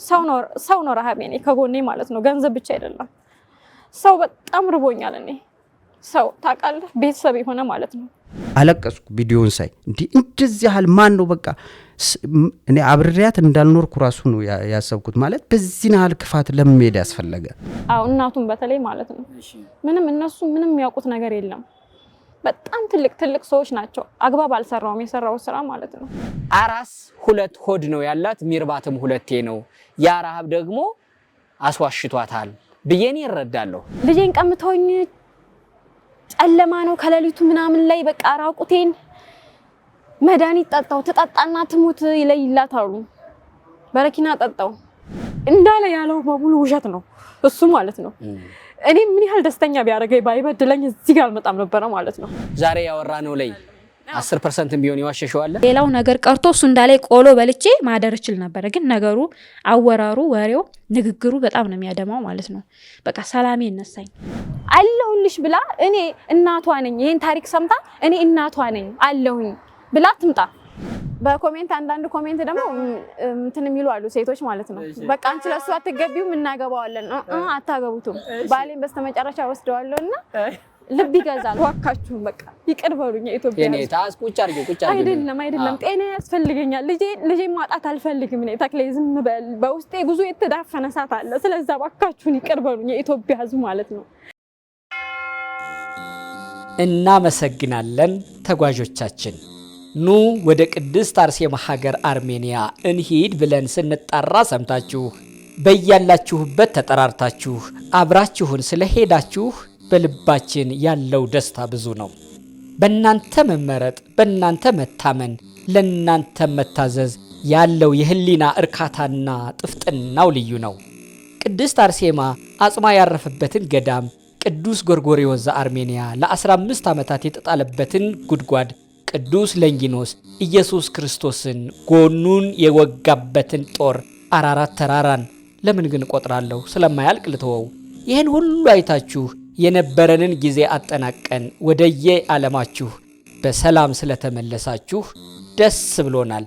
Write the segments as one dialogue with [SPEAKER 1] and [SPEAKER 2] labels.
[SPEAKER 1] ሰው ነው ረሃብ የኔ ከጎኔ ማለት ነው ገንዘብ ብቻ አይደለም ሰው በጣም ርቦኛል እኔ ሰው ታውቃለህ ቤተሰብ የሆነ ማለት ነው
[SPEAKER 2] አለቀስኩ ቪዲዮን ሳይ እንደዚህ ያህል ማን ነው በቃ እኔ አብሬያት እንዳልኖርኩ ራሱ ነው ያሰብኩት ማለት በዚህ ያህል ክፋት ለምሜድ ያስፈልገ
[SPEAKER 1] አው እናቱን በተለይ ማለት ነው ምንም እነሱ ምንም ያውቁት ነገር የለም በጣም ትልቅ ሰዎች ናቸው አግባብ አልሰራውም የሰራው ስራ ማለት ነው
[SPEAKER 3] አራስ ሁለት ሆድ ነው ያላት ሚርባትም ሁለቴ ነው ያ ረሃብ ደግሞ አስዋሽቷታል በየኔ ይረዳለሁ
[SPEAKER 1] ልጄን ቀምተውኝ ጨለማ ነው ከለሊቱ ምናምን ላይ በቃ ራቁቴን መድኃኒት ጠጣው ተጣጣና ትሙት ይለይላታሉ በረኪና ጠጣው እንዳለ ያለው በሙሉ ውሸት ነው እሱ ማለት ነው እኔ ምን ያህል ደስተኛ ቢያረጋይ ባይበድለኝ እዚህ ጋር አልመጣም ነበር ማለት ነው
[SPEAKER 3] ዛሬ ያወራነው ላይ 10% ቢሆን ይዋሸሽው አለ
[SPEAKER 4] ሌላው ነገር ቀርቶ እሱ እንዳላይ ቆሎ በልጬ ማደር ይችላል ነበር ግን ነገሩ አወራሩ ወሬው ንግግሩ በጣም ነው የሚያደማው ማለት ነው በቃ ሰላሜ እነሳኝ
[SPEAKER 1] አለሁልሽ ብላ እኔ እናቷ ነኝ ይሄን ታሪክ ሰምታ እኔ እናቷ ነኝ አለሁኝ ብላ ትምጣ በኮሜንት አንዳንድ ኮሜንት ደግሞ እንትን የሚሉ አሉ ሴቶች ማለት ነው በቃ አንቺ ለሱ አትገቢው እናገባዋለን አታገቡቱም ባሌን በስተመጨረሻ ወስደዋለሁና ልብ ይገዛል ዋካችሁ በቃ ይቅርበሉኝ ኢትዮጵያ
[SPEAKER 3] የኔ ታስ ቁጭ አርጊ
[SPEAKER 1] አይደለም ጤና ያስፈልገኛል ልጄ ማጣት አልፈልግም እኔ ተክለይ ዝም በል በውስጤ ብዙ የተዳፈነ ሳት አለ ስለዚህ ዋካችሁን ይቅርበሉኝ ኢትዮጵያ ህዝብ ማለት ነው
[SPEAKER 3] እናመሰግናለን ተጓዦቻችን ኑ ወደ ቅድስት አርሴማ ሀገር አርሜኒያ እንሂድ ብለን ስንጣራ ሰምታችሁ በያላችሁበት ተጠራርታችሁ አብራችሁን ስለሄዳችሁ በልባችን ያለው ደስታ ብዙ ነው በእናንተ መመረጥ በእናንተ መታመን ለእናንተ መታዘዝ ያለው የህሊና እርካታና ጥፍጥናው ልዩ ነው ቅድስት አርሴማ አጽማ ያረፈበትን ገዳም ቅዱስ ጎርጎርዮስ ዘአርሜኒያ ለ15 ዓመታት የተጣለበትን ጉድጓድ ቅዱስ ለንጊኖስ ኢየሱስ ክርስቶስን ጎኑን የወጋበትን ጦር አራራት ተራራን ለምን ግን ቆጥራለሁ ስለማያልቅ ልተወው ይሄን ሁሉ አይታችሁ የነበረንን ጊዜ አጠናቀን ወደየ ዓለማችሁ በሰላም ስለተመለሳችሁ ደስ ብሎናል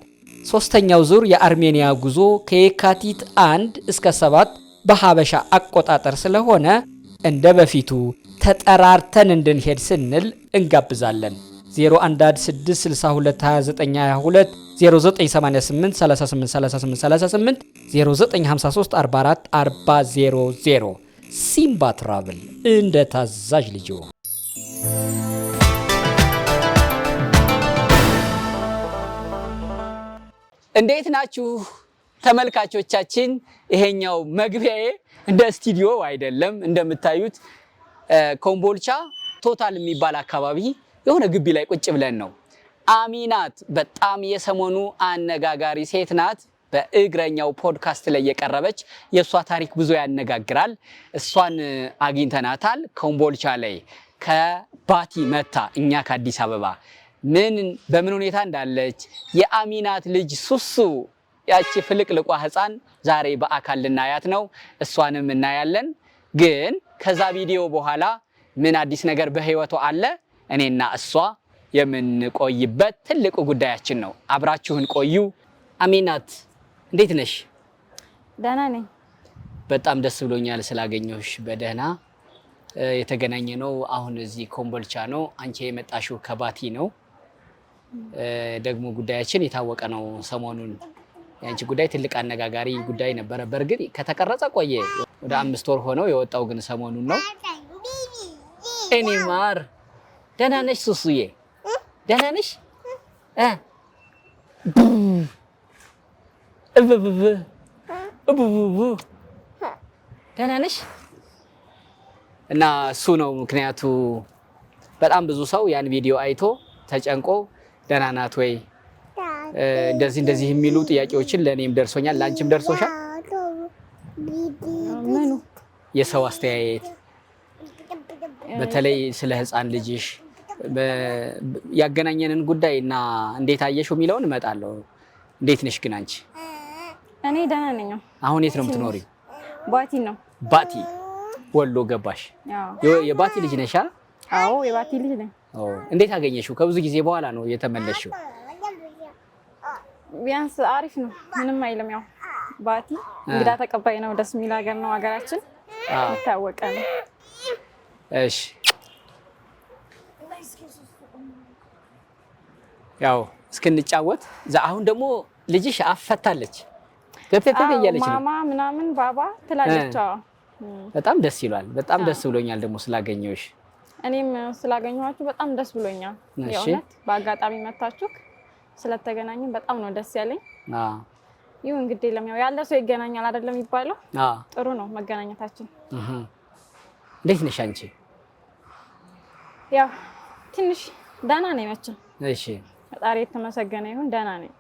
[SPEAKER 3] ሶስተኛው ዙር የአርሜኒያ ጉዞ ከየካቲት 1 እስከ 7 በሐበሻ አቆጣጠር ስለሆነ እንደ በፊቱ ተጠራርተን እንድንሄድ ስንል እንጋብዛለን 0116622922 0988 383838 0953444000 ሲምባ ትራቭል እንደ ታዛዥ ልጅ እንዴት ናችሁ ተመልካቾቻችን ይሄኛው መግቢያዬ እንደ ስቱዲዮ አይደለም እንደምታዩት ኮምቦልቻ ቶታል የሚባል አካባቢ የሆነ ግቢ ላይ ቁጭ ብለን ነው አሚናት በጣም የሰሞኑ አነጋጋሪ ሴት ናት በእግረኛው ፖድካስት ላይ የቀረበች የሷ ታሪክ ብዙ ያነጋግራል እሷን አግኝተናታል ኮምቦልቻ ላይ ከባቲ መታ እኛ ከአዲስ አበባ በምን ሁኔታ እንዳለች የአሚናት ልጅ ሱሱ ያቺ ፍልቅልቋ ህፃን ዛሬ በአካል ልናያት ነው እሷንም እናያለን ግን ከዛ ቪዲዮ በኋላ ምን አዲስ ነገር በህይወቷ አለ እኔና እሷ የምንቆይበት ትልቁ ጉዳያችን ነው አብራችሁን ቆዩ አሚናት እንዴት ነሽ
[SPEAKER 1] ደህና ነኝ
[SPEAKER 3] በጣም ደስ ብሎኛል ስላገኘሁሽ በደህና የተገናኘ ነው አሁን እዚህ ኮምቦልቻ ነው አንቺ የመጣሽው ከባቲ ነው ደግሞ ጉዳያችን የታወቀ ነው ሰሞኑን ያንቺ ጉዳይ ትልቅ አነጋጋሪ ጉዳይ ነበር በርግጥ ከተቀረጸ ቆየ ወደ 5 ወር ሆነው የወጣው ግን ሰሞኑን ነው እኔ ማር ደህና ነሽ ሱሱዬ ደህና ነሽ ደህና ነሽ እና እሱ ነው ምክንያቱ በጣም ብዙ ሰው ያን ቪዲዮ አይቶ ተጨንቆ ደህና ናት ወይ እንደዚህ የሚሉ ጥያቄዎችን ለኔም ደርሶኛል ላንቺም ደርሶሻል
[SPEAKER 1] ምኑ
[SPEAKER 3] የሰው አስተያየት በተለይ ስለ ህፃን ልጅሽ ያገናኘንን ጉዳይና እንዴት አየሽው የሚለውን እመጣለሁ እንዴት ነሽ ግን አንቺ
[SPEAKER 1] እኔ ደህና ነኝ
[SPEAKER 3] አሁን የት ነው የምትኖሪው
[SPEAKER 1] ባቲ ነው
[SPEAKER 3] ባቲ ወሎ ገባሽ የባቲ ልጅ ነሽ
[SPEAKER 1] አዎ የባቲ ልጅ ነኝ
[SPEAKER 3] እንዴት አገኘሽው ከብዙ ጊዜ በኋላ ነው የተመለሽው
[SPEAKER 1] ቢያንስ አሪፍ ነው ምንም አይልም ያው ባቲ እንግዳ ተቀባይ ነው። ደስ የሚል ሀገር ነው ሀገራችን። ታወቀ ነው።
[SPEAKER 3] እሺ ያው እስክንጫወት አሁን ደግሞ ልጅሽ አፈታለች ተተተ እያለች ነው
[SPEAKER 1] ማማ ምናምን ባባ ትላለች።
[SPEAKER 3] በጣም ደስ ይላል። በጣም ደስ ብሎኛል ደግሞ ስላገኘሁሽ።
[SPEAKER 1] እኔም ስላገኘኋችሁ በጣም ደስ ብሎኛል። የእውነት በአጋጣሚ መታችሁ ስለተገናኘን በጣም ነው ደስ ያለኝ። ይሁን እንግዲህ ለሚያው ያለ ሰው ይገናኛል አይደለም የሚባለው? ጥሩ ነው መገናኘታችን።
[SPEAKER 3] እንዴት ነሽ አንቺ?
[SPEAKER 1] ያው ትንሽ ደህና ነኝ መቼም።
[SPEAKER 3] እሺ
[SPEAKER 1] ፈጣሪ የተመሰገነ ይሁን ደህና ነኝ።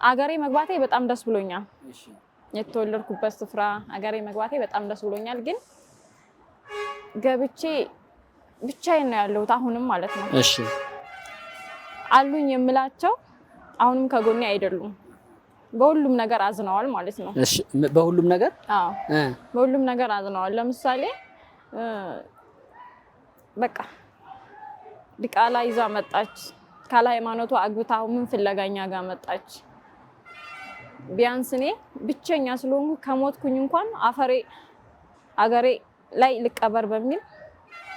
[SPEAKER 1] አገሬ መግባቴ በጣም ደስ ብሎኛል። የተወለድኩበት ስፍራ አገሬ መግባቴ በጣም ደስ ብሎኛል። ግን ገብቼ ብቻዬን ነው ያለሁት አሁንም ማለት ነው።
[SPEAKER 3] እሺ
[SPEAKER 1] አሉኝ የምላቸው አሁንም ከጎኔ አይደሉም። በሁሉም ነገር አዝነዋል ማለት ነው።
[SPEAKER 3] እሺ በሁሉም ነገር?
[SPEAKER 1] አዎ በሁሉም ነገር አዝነዋል። ለምሳሌ በቃ ዲቃላ ይዛ መጣች። ካለ ሃይማኖቷ አግብታ ምን ፍለጋኛ ጋር መጣች? ቢያንስ እኔ ብቸኛ ስለሆንኩ ከሞትኩኝ እንኳን አገሬ ላይ ልቀበር በሚል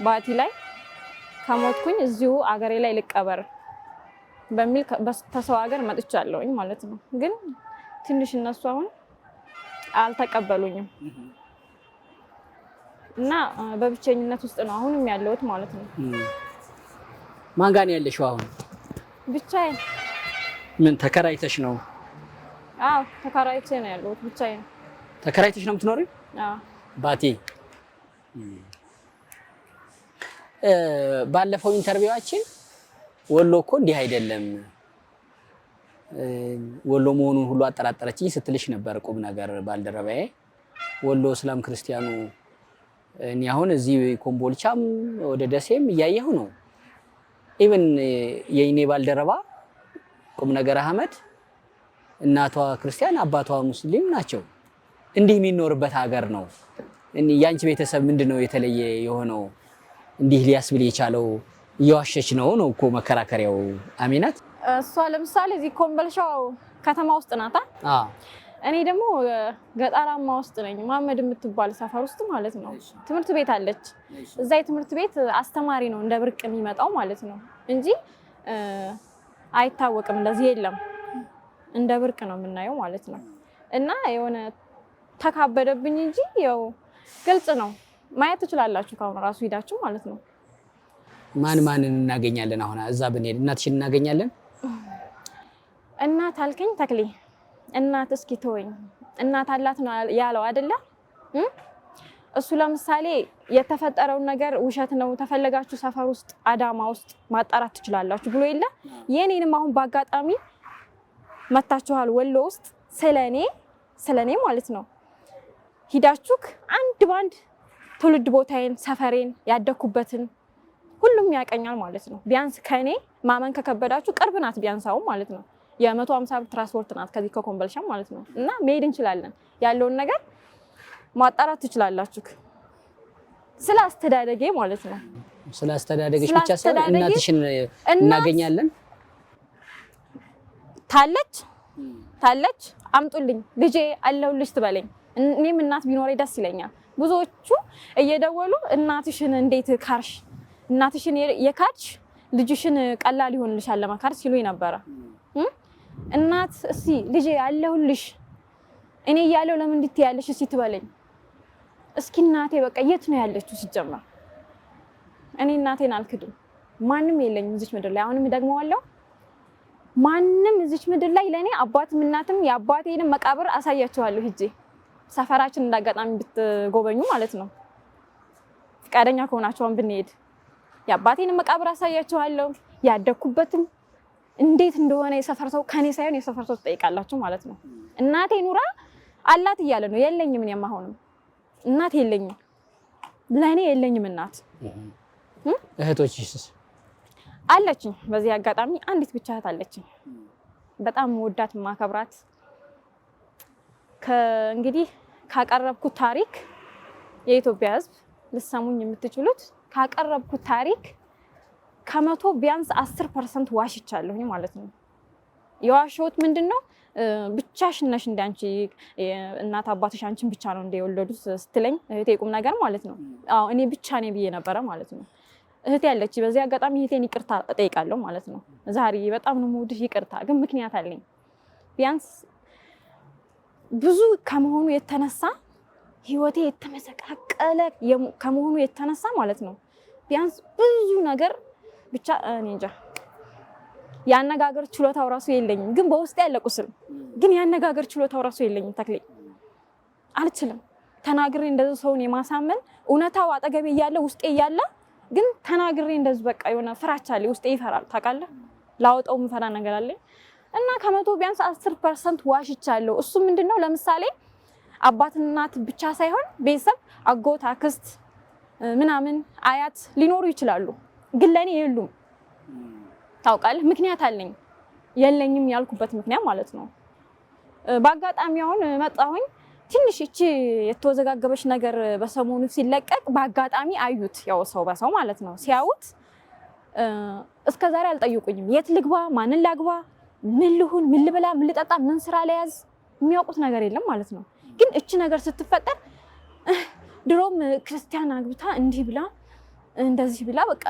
[SPEAKER 1] ባቲ ላይ ከሞትኩኝ እዚሁ አገሬ ላይ ልቀበር በሚል ተሰው ሀገር መጥቻለሁኝ ማለት ነው። ግን ትንሽ እነሱ አሁን አልተቀበሉኝም እና በብቸኝነት ውስጥ ነው አሁንም ያለሁት ማለት ነው።
[SPEAKER 3] ማን ጋር ነው ያለሽው አሁን?
[SPEAKER 1] ብቻዬን።
[SPEAKER 3] ምን ተከራይተሽ ነው?
[SPEAKER 1] አዎ ተከራይቼ ነው ያለሁት ብቻዬን።
[SPEAKER 3] ተከራይተሽ ነው የምትኖሪው?
[SPEAKER 1] አዎ
[SPEAKER 3] ባቲ። ባለፈው ኢንተርቪዋችን ወሎ እኮ እንዲህ አይደለም ወሎ መሆኑን ሁሉ አጠራጠረችኝ ስትልሽ ነበር። ቁም ነገር ባልደረባዬ ወሎ እስላም ክርስቲያኑ እኔ አሁን እዚህ ኮምቦልቻም ወደ ደሴም እያየሁ ነው። ኢቭን የኔ ባልደረባ ቁም ነገር አህመድ እናቷ ክርስቲያን አባቷ ሙስሊም ናቸው። እንዲህ የሚኖርበት ሀገር ነው። ያንቺ ቤተሰብ ምንድነው የተለየ የሆነው እንዲህ ሊያስብል የቻለው? እየዋሸች ነው እኮ መከራከሪያው አሚናት።
[SPEAKER 1] እሷ ለምሳሌ እዚህ ኮምቦልቻው ከተማ ውስጥ ናታ። እኔ ደግሞ ገጠራማ ውስጥ ነኝ። መሀመድ የምትባል ሰፈር ውስጥ ማለት ነው። ትምህርት ቤት አለች። እዛ የትምህርት ቤት አስተማሪ ነው እንደ ብርቅ የሚመጣው ማለት ነው እንጂ አይታወቅም። እንደዚህ የለም። እንደ ብርቅ ነው የምናየው ማለት ነው። እና የሆነ ተካበደብኝ እንጂ ያው ግልጽ ነው። ማየት ትችላላችሁ ካሁን ራሱ ሄዳችሁ ማለት ነው።
[SPEAKER 3] ማንን እናገኛለን? አሁን እዛ ብንሄድ እናትሽን እናገኛለን?
[SPEAKER 1] እናት አልከኝ ተክሌ። እናት እስኪ ተወኝ። እናት አላት ነው ያለው አይደለ? እሱ ለምሳሌ የተፈጠረውን ነገር ውሸት ነው ተፈለጋችሁ ሰፈር ውስጥ አዳማ ውስጥ ማጣራት ትችላላችሁ ብሎ የለ። የኔንም አሁን በአጋጣሚ መታችኋል ወሎ ውስጥ ስለኔ ማለት ነው ሂዳችሁ አንድ ባንድ ትውልድ ቦታዬን ሰፈሬን ያደኩበትን ሁሉም ያቀኛል ማለት ነው። ቢያንስ ከኔ ማመን ከከበዳችሁ ቅርብ ናት ቢያንሳው ማለት ነው። የ150 ብር ትራንስፖርት ናት ከዚህ ከኮምቦልቻ ማለት ነው። እና መሄድ እንችላለን። ያለውን ነገር ማጣራት ትችላላችሁ። ስለ አስተዳደጌ ማለት ነው።
[SPEAKER 3] ስለ አስተዳደግሽ ብቻ ሳይሆን እናትሽን እናገኛለን? ታለች አምጡልኝ ልጄ አለሁልሽ ትበለኝ። እኔም እናት ቢኖረኝ ደስ ይለኛል። ብዙዎቹ እየደወሉ እናትሽን እንዴት ካርሽ፣ እናትሽን የካድሽ ልጅሽን ቀላል ይሆንልሻል ለመካድ ሲሉኝ ነበረ። እናት እስቲ ልጄ አለሁልሽ እኔ እያለሁ ለምን እንድትያለሽ እስቲ ትበለኝ። እስኪ እናቴ በቃ የት ነው ያለችው? ሲጀመር እኔ እናቴን አልክድም። ማንም የለኝም እዚች ምድር ላይ። አሁንም ደግመዋለሁ፣ ማንም እዚች ምድር ላይ ለኔ አባትም እናትም የአባቴንም መቃብር አሳያቸዋለሁ ሂጄ ሰፈራችን እንዳጋጣሚ ብትጎበኙ ማለት ነው። ፍቃደኛ ከሆናችሁን ብንሄድ የአባቴንም መቃብር አሳያቸዋለሁ። ያደኩበትም እንዴት እንደሆነ የሰፈር ሰው ከኔ ሳይሆን የሰፈር ሰው ትጠይቃላችሁ ማለት ነው። እናቴ ኑራ አላት እያለ ነው። የለኝም። እኔም አሁንም እናት የለኝም፣ ለኔ የለኝም እናት። እህቶችስ?
[SPEAKER 1] አለችኝ። በዚህ አጋጣሚ አንዲት ብቻ እህት አለችኝ። በጣም ወዳት ማከብራት። እንግዲህ ካቀረብኩት ታሪክ የኢትዮጵያ ሕዝብ ልሰሙኝ የምትችሉት ካቀረብኩት ታሪክ ከመቶ ቢያንስ 10% ዋሽቻለሁኝ ማለት ነው። የዋሸሁት ምንድነው ብቻሽን ነሽ እንዳንቺ እናት አባትሽ አንቺን ብቻ ነው እንደወለዱት ስትለኝ እህቴ ቁም ነገር ማለት ነው። አዎ እኔ ብቻ ነኝ ብዬ ነበረ ማለት ነው። እህቴ ያለች በዚህ አጋጣሚ እህቴን ይቅርታ እጠይቃለሁ ማለት ነው። ዛሬ በጣም ነው የምወድሽ ይቅርታ፣ ግን ምክንያት አለኝ። ቢያንስ ብዙ ከመሆኑ የተነሳ ህይወቴ የተመሰቃቀለ ከመሆኑ የተነሳ ማለት ነው ቢያንስ ብዙ ነገር ብቻ እኔ እንጃ ያነጋገር ችሎታው ራሱ የለኝም። ግን በውስጤ ያለ ቁስል ግን ያነጋገር ችሎታው ራሱ የለኝም። ተክሌ አልችልም ተናግሬ እንደዚህ ሰውን የማሳመን እውነታው አጠገቤ እያለ ውስጤ እያለ ግን ተናግሬ እንደዚህ በቃ የሆነ ፍራቻ አለ ውስጤ ይፈራል። ታውቃለህ ላወጣው የምፈራ ነገር አለኝ እና ከመቶ ቢያንስ 10% ዋሽቻለሁ። እሱ ምንድነው ለምሳሌ አባትና እናት ብቻ ሳይሆን ቤተሰብ አጎት፣ አክስት ምናምን አያት ሊኖሩ ይችላሉ፣ ግን ለኔ የሉም። ታውቃለህ ምክንያት አለኝ። የለኝም ያልኩበት ምክንያት ማለት ነው በአጋጣሚ አሁን መጣሁኝ ትንሽ እቺ የተወዘጋገበች ነገር በሰሞኑ ሲለቀቅ በአጋጣሚ አዩት። ያው ሰው በሰው ማለት ነው ሲያዩት እስከዛሬ አልጠይቁኝም። የት ልግባ፣ ማንን ላግባ፣ ምን ልሁን፣ ምን ልበላ፣ ምን ልጠጣ፣ ምን ስራ ለያዝ የሚያውቁት ነገር የለም ማለት ነው። ግን እቺ ነገር ስትፈጠር ድሮም ክርስቲያን አግብታ እንዲህ ብላ እንደዚህ ብላ በቃ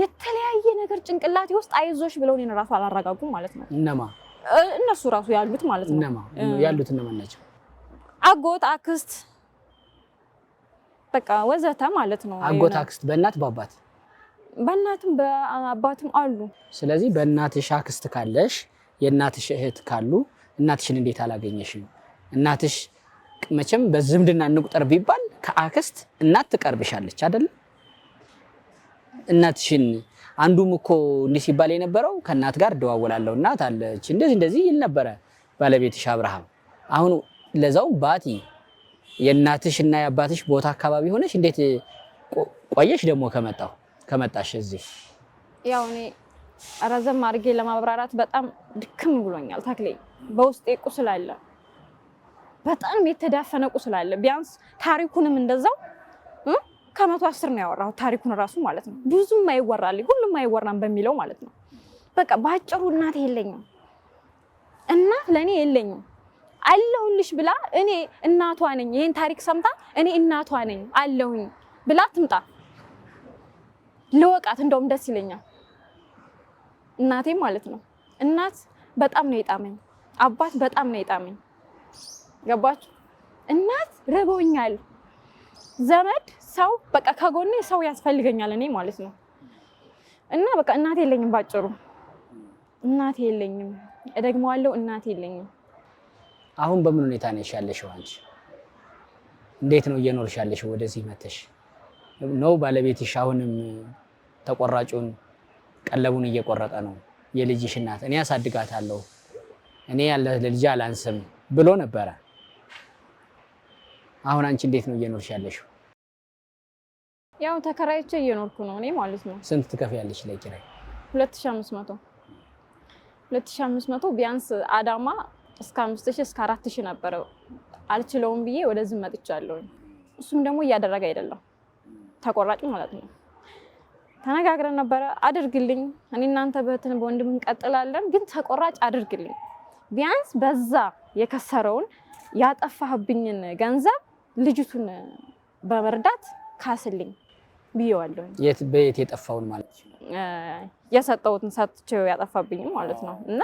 [SPEAKER 1] የተለያየ ነገር ጭንቅላቴ ውስጥ አይዞሽ ብለው እኔን ራሱ አላረጋጉም ማለት ነው። እነሱ ራሱ ያሉት ማለት ነው።
[SPEAKER 3] ያሉት እነማን ናቸው?
[SPEAKER 1] አጎት፣ አክስት በቃ ወዘተ ማለት ነው።
[SPEAKER 3] አጎት፣ አክስት በእናት በአባት
[SPEAKER 1] በእናትም በአባትም አሉ።
[SPEAKER 3] ስለዚህ በእናትሽ አክስት ካለሽ የእናትሽ እህት ካሉ እናትሽን እንዴት አላገኘሽም? እናትሽ መቼም በዝምድና እንቁጠር ቢባል ከአክስት እናት ትቀርብሻለች አይደል? እናትሽን አንዱም እኮ እንዲህ ሲባል የነበረው ከእናት ጋር ደዋወላለሁ እናት አለች እንደዚህ ይል ነበረ ባለቤትሽ አብርሃም። አሁን ለዛው ባቲ የእናትሽና የአባትሽ ቦታ አካባቢ ሆነሽ እንዴት ቆየሽ? ደግሞ ከመጣሽ እዚህ
[SPEAKER 1] ያው እኔ ረዘም አድርጌ ለማብራራት በጣም ድክም ብሎኛል ተክሌ። በውስጤ ቁስል አለ፣ በጣም የተዳፈነ ቁስል አለ። ቢያንስ ታሪኩንም እንደዛው ከ110 ነው ያወራው ታሪኩን ራሱ ማለት ነው። ብዙም አይወራልኝ ሁሉም አይወራም በሚለው ማለት ነው። በቃ ባጭሩ እናት የለኝም፣ እናት ለኔ የለኝም። አለሁልሽ ብላ እኔ እናቷ ነኝ ይሄን ታሪክ ሰምታ እኔ እናቷ ነኝ አለሁኝ ብላ ትምጣ ልወቃት፣ እንደውም ደስ ይለኛል። እናቴ ማለት ነው። እናት በጣም ነው የጣመኝ፣ አባት በጣም ነው የጣመኝ። ገባችሁ? እናት ረቦኛል፣ ዘመድ ሰው በቃ ከጎኔ ሰው ያስፈልገኛል እኔ ማለት ነው። እና በቃ እናቴ የለኝም፣ ባጭሩ እናቴ የለኝም። እደግመዋለሁ፣ እናቴ የለኝም።
[SPEAKER 3] አሁን በምን ሁኔታ ነሽ ያለሽው አንቺ? እንዴት ነው እየኖርሽ ያለሽው? ወደዚህ መተሽ ነው ባለቤትሽ አሁንም ተቆራጩን ቀለቡን እየቆረጠ ነው? የልጅሽ እናት እኔ ያሳድጋታለሁ እኔ ያለ ለልጅ አላንስም ብሎ ነበረ። አሁን አንቺ እንዴት ነው እየኖርሽ ያለሽው?
[SPEAKER 1] ያው ተከራይቼ እየኖርኩ ነው እኔ ማለት ነው።
[SPEAKER 3] ስንት ትከፍያለሽ ለኪራይ?
[SPEAKER 1] 2500 ቢያንስ አዳማ እስከ 5000 እስከ 4000 ነበር። አልችለውም ብዬ ወደዚህ መጥቻለሁ። እሱም ደግሞ እያደረገ አይደለም፣ ተቆራጭ ማለት ነው። ተነጋግረን ነበረ አድርግልኝ፣ እኔ እናንተ በእህትን በወንድም እንቀጥላለን፣ ግን ተቆራጭ አድርግልኝ፣ ቢያንስ በዛ የከሰረውን ያጠፋህብኝን ገንዘብ ልጅቱን በመርዳት ካስልኝ ብዬዋለሁ።
[SPEAKER 3] በየት የጠፋውን ማለት ነው?
[SPEAKER 1] የሰጠሁትን ሰጥቼው ያጠፋብኝ ማለት ነው። እና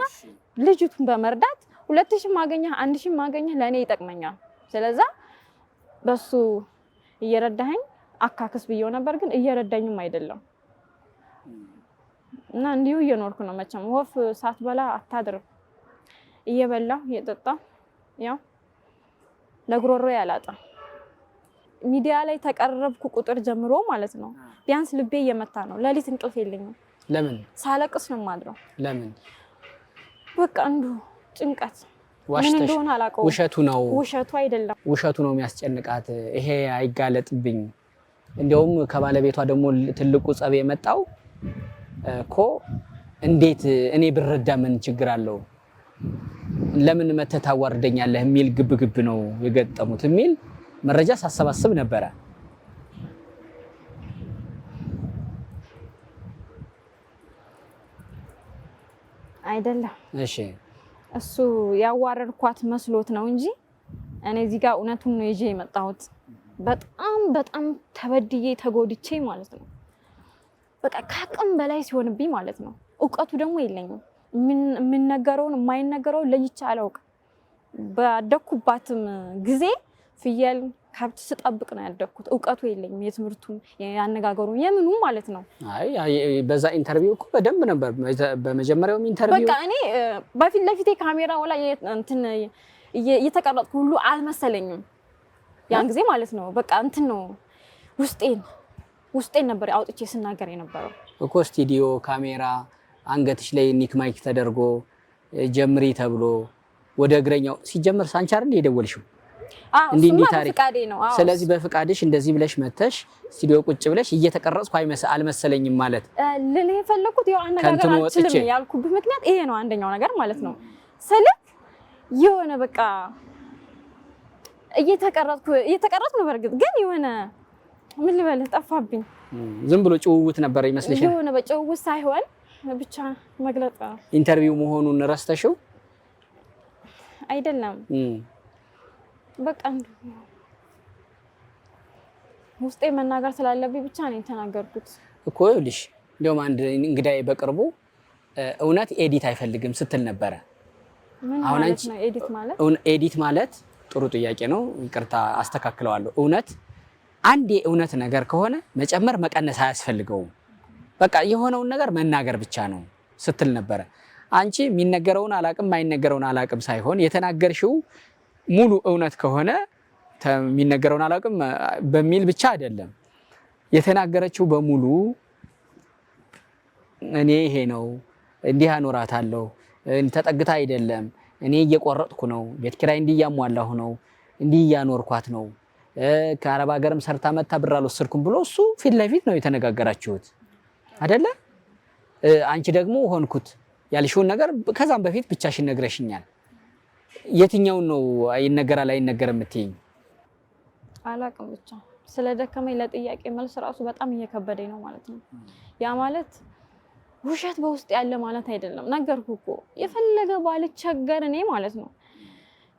[SPEAKER 1] ልጅቱን በመርዳት 2000 ማገኘህ 1000 ማገኘህ ለኔ ይጠቅመኛል። ስለዛ በሱ እየረዳኸኝ አካክስ ብዬው ነበር፣ ግን እየረዳኝም አይደለም። እና እንዲሁ እየኖርኩ ነው። መቼም ወፍ ሳትበላ አታድርም። እየበላሁ እየጠጣሁ ያው ለጉሮሮ ያላጣ ሚዲያ ላይ ተቀረብኩ ቁጥር ጀምሮ ማለት ነው ቢያንስ ልቤ እየመታ ነው። ሌሊት እንቅልፍ የለኝም።
[SPEAKER 3] ለምን?
[SPEAKER 1] ሳለቅስ ነው የማድረው።
[SPEAKER 3] ለምን?
[SPEAKER 1] በቃ እንዱ ጭንቀት ምን እንደሆነ አላውቀውም። ውሸቱ አይደለም፣
[SPEAKER 3] ውሸቱ ነው የሚያስጨንቃት። ይሄ አይጋለጥብኝ። እንደውም ከባለቤቷ ደግሞ ትልቁ ጸብ የመጣው እኮ እንዴት እኔ ብረዳ ምን ችግር አለው፣ ለምን መተህ ታዋርደኛለህ የሚል ግብግብ ነው የገጠሙት የሚል መረጃ ሳሰባስብ ነበረ።
[SPEAKER 1] አይደለም?
[SPEAKER 3] እሺ
[SPEAKER 1] እሱ ያዋረድኳት መስሎት ነው እንጂ እኔ እዚህ ጋር እውነቱን ነው ይዤ የመጣሁት። በጣም ተበድዬ ተጎድቼ ማለት ነው። በቃ ከአቅም በላይ ሲሆንብኝ ማለት ነው። እውቀቱ ደግሞ የለኝም። የምንነገረውን የማይነገረውን ለይቼ አላውቅም። ባደኩባትም ጊዜ ፍየል ከብት ስጠብቅ ነው ያደኩት። እውቀቱ የለኝም። የትምህርቱ ያነጋገሩ የምኑ ማለት ነው።
[SPEAKER 3] አይ በዛ ኢንተርቪው እኮ በደንብ ነበር። በመጀመሪያው ኢንተርቪው
[SPEAKER 1] በቃ እኔ በፊት ለፊቴ ካሜራው ላይ እንትን እየተቀረጥኩ ሁሉ አልመሰለኝም ያን ጊዜ ማለት ነው። በቃ እንትን ነው ውስጤን ነበር አውጥቼ ስናገር የነበረው
[SPEAKER 3] እኮ። ስቱዲዮ ካሜራ አንገትሽ ላይ ኒክ ማይክ ተደርጎ ጀምሪ ተብሎ ወደ እግረኛው ሲጀመር ሳንቺ አይደል የደወልሽው? እንዲህ ታሪክ። ስለዚህ በፍቃድሽ እንደዚህ ብለሽ መተሽ ስቱዲዮ ቁጭ ብለሽ እየተቀረጽኩ አልመሰለኝም ማለት
[SPEAKER 1] ለኔ የፈለኩት ያው አነጋገር አልችልም ያልኩበት ምክንያት ይሄ ነው። አንደኛው ነገር ማለት ነው ስልክ የሆነ በቃ እየተቀረጽኩ ነው። በርግጥ ግን የሆነ ምን ልበልህ ጠፋብኝ።
[SPEAKER 3] ዝም ብሎ ጭውውት ነበር ይመስልሽ?
[SPEAKER 1] የሆነ በጭውውት ሳይሆን ብቻ መግለጽ።
[SPEAKER 3] ኢንተርቪው መሆኑን ረስተሽው
[SPEAKER 1] አይደለም? በቃ ውስጤ መናገር ስላለብኝ ብቻ ነው የተናገርኩት
[SPEAKER 3] እኮ። ይኸውልሽ እንደውም አንድ እንግዳዬ በቅርቡ እውነት ኤዲት አይፈልግም ስትል ነበረ።
[SPEAKER 1] ምን ማለት ነው
[SPEAKER 3] ኤዲት ማለት? ጥሩ ጥያቄ ነው። ይቅርታ አስተካክለዋለሁ። እውነት አንድ የእውነት ነገር ከሆነ መጨመር መቀነስ አያስፈልገውም። በቃ የሆነውን ነገር መናገር ብቻ ነው ስትል ነበረ። አንቺ የሚነገረውን አላቅም የማይነገረውን አላቅም ሳይሆን የተናገርሽው ሙሉ እውነት ከሆነ የሚነገረውን አላቅም በሚል ብቻ አይደለም የተናገረችው በሙሉ እኔ ይሄ ነው እንዲህ አኖራታለሁ ተጠግታ አይደለም እኔ እየቆረጥኩ ነው ቤት ኪራይ እንዲያሟላሁ ነው እንዲህ ያኖርኳት ነው ከአረብ ሀገርም ሰርታ መታ ብር አልወሰድኩም ብሎ እሱ ፊት ለፊት ነው የተነጋገራችሁት አይደለ? አንቺ ደግሞ ሆንኩት ያልሽውን ነገር ከዛም በፊት ብቻሽን ነግረሽኛል። የትኛው ነው አይነገራል አይነገርም የምትይኝ?
[SPEAKER 1] አላቅም ብቻ ስለደከመኝ ለጥያቄ መልስ ራሱ በጣም እየከበደኝ ነው ማለት ነው። ያ ማለት ውሸት በውስጥ ያለ ማለት አይደለም። ነገርኩ እኮ የፈለገ ባልቸገር እኔ ማለት ነው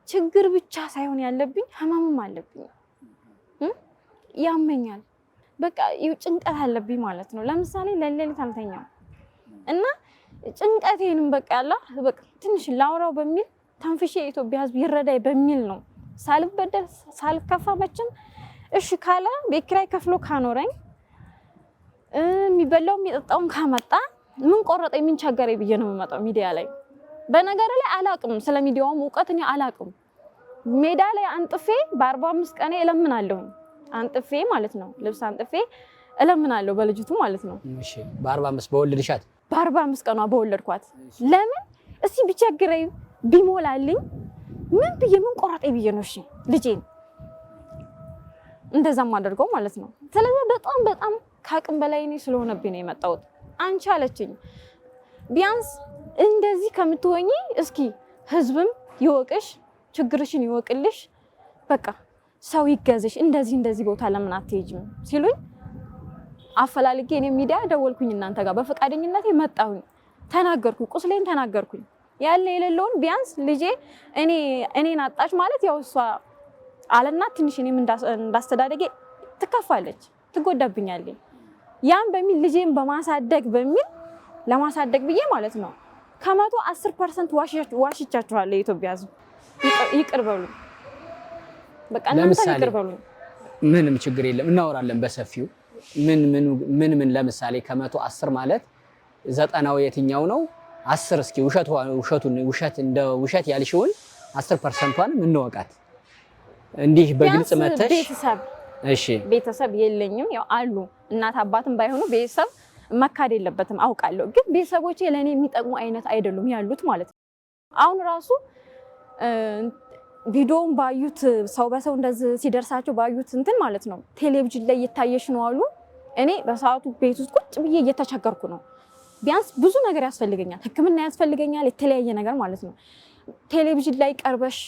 [SPEAKER 1] ችግር ብቻ ሳይሆን ያለብኝ ህመምም አለብኝ። ያመኛል በቃ ጭንቀት አለብኝ ማለት ነው። ለምሳሌ ለሌሊት አልተኛም እና ጭንቀቴንም በቃ ያላ በቃ ትንሽ ላውራው በሚል ተንፍሼ የኢትዮጵያ ህዝብ ይረዳይ በሚል ነው ሳልበደል ሳልከፋ መቼም እሺ ካለ ቤት ኪራይ ከፍሎ ካኖረኝ የሚበላው የሚጠጣውን ካመጣ ምን ቆረጠኝ ምን ቸገረኝ ብዬ ነው የምመጣው ሚዲያ ላይ። በነገር ላይ አላቅም ስለ ሚዲያውም እውቀት እኔ አላቅም። ሜዳ ላይ አንጥፌ በ45 ቀኔ እለምናለሁ አንጥፌ ማለት ነው ልብስ አንጥፌ እለምናለሁ በልጅቱ ማለት ነው።
[SPEAKER 3] እሺ በ45 በወለድሻት
[SPEAKER 1] በ45 ቀኗ በወለድኳት ለምን እስቲ ቢቸግረኝ ቢሞላልኝ ምን ብዬ ምን ቆረጠኝ ብዬ ነው እሺ ልጄን እንደዛም አድርገው ማለት ነው። ስለዚህ በጣም ካቅም በላይ እኔ ስለሆነብኝ ነው የመጣሁት። አንቺ አለችኝ ቢያንስ እንደዚህ ከምትሆኚ እስኪ ህዝብም ይወቅሽ ችግርሽን ይወቅልሽ በቃ ሰው ይገዝሽ እንደዚህ ቦታ ለምን አትሄጂም ሲሉኝ አፈላልጌ እኔ ሚዲያ ደወልኩኝ እናንተ ጋር በፈቃደኝነቴ መጣሁኝ። ተናገርኩኝ ቁስሌን ተናገርኩኝ። ያለ የሌለውን ቢያንስ ልጄ እኔን አጣች ማለት ያው እሷ አለና ትንሽ እኔም እንዳስተዳደጌ ትከፋለች ትጎዳብኛለች። ያን በሚል ልጄን በማሳደግ በሚል ለማሳደግ ብዬ ማለት ነው ከመቶ 10% ዋሽቻችኋለሁ። የኢትዮጵያ ህዝብ ይቅር በሉ በቃ እናንተ ይቅር በሉ።
[SPEAKER 3] ምንም ችግር የለም እናወራለን በሰፊው ምን ለምሳሌ ከመቶ 10 ማለት 90 የትኛው ነው? 10 እስኪ ውሸት እንደ ውሸት ያልሽውን 10%ን እንወቃት እንዲህ በግልጽ መተሽ
[SPEAKER 1] ቤተሰብ
[SPEAKER 3] እሺ
[SPEAKER 1] ቤተሰብ የለኝም ያው አሉ እናት አባትም ባይሆኑ ቤተሰብ መካድ የለበትም አውቃለሁ። ግን ቤተሰቦቼ ለኔ የሚጠቅሙ አይነት አይደሉም ያሉት ማለት ነው። አሁን ራሱ ቪዲዮውን ባዩት ሰው በሰው እንደዚህ ሲደርሳቸው ባዩት እንትን ማለት ነው ቴሌቪዥን ላይ እየታየሽ ነው አሉ። እኔ በሰዓቱ ቤት ውስጥ ቁጭ ብዬ እየተቸገርኩ ነው። ቢያንስ ብዙ ነገር ያስፈልገኛል፣ ሕክምና ያስፈልገኛል፣ የተለያየ ነገር ማለት ነው። ቴሌቪዥን ላይ ቀርበሽ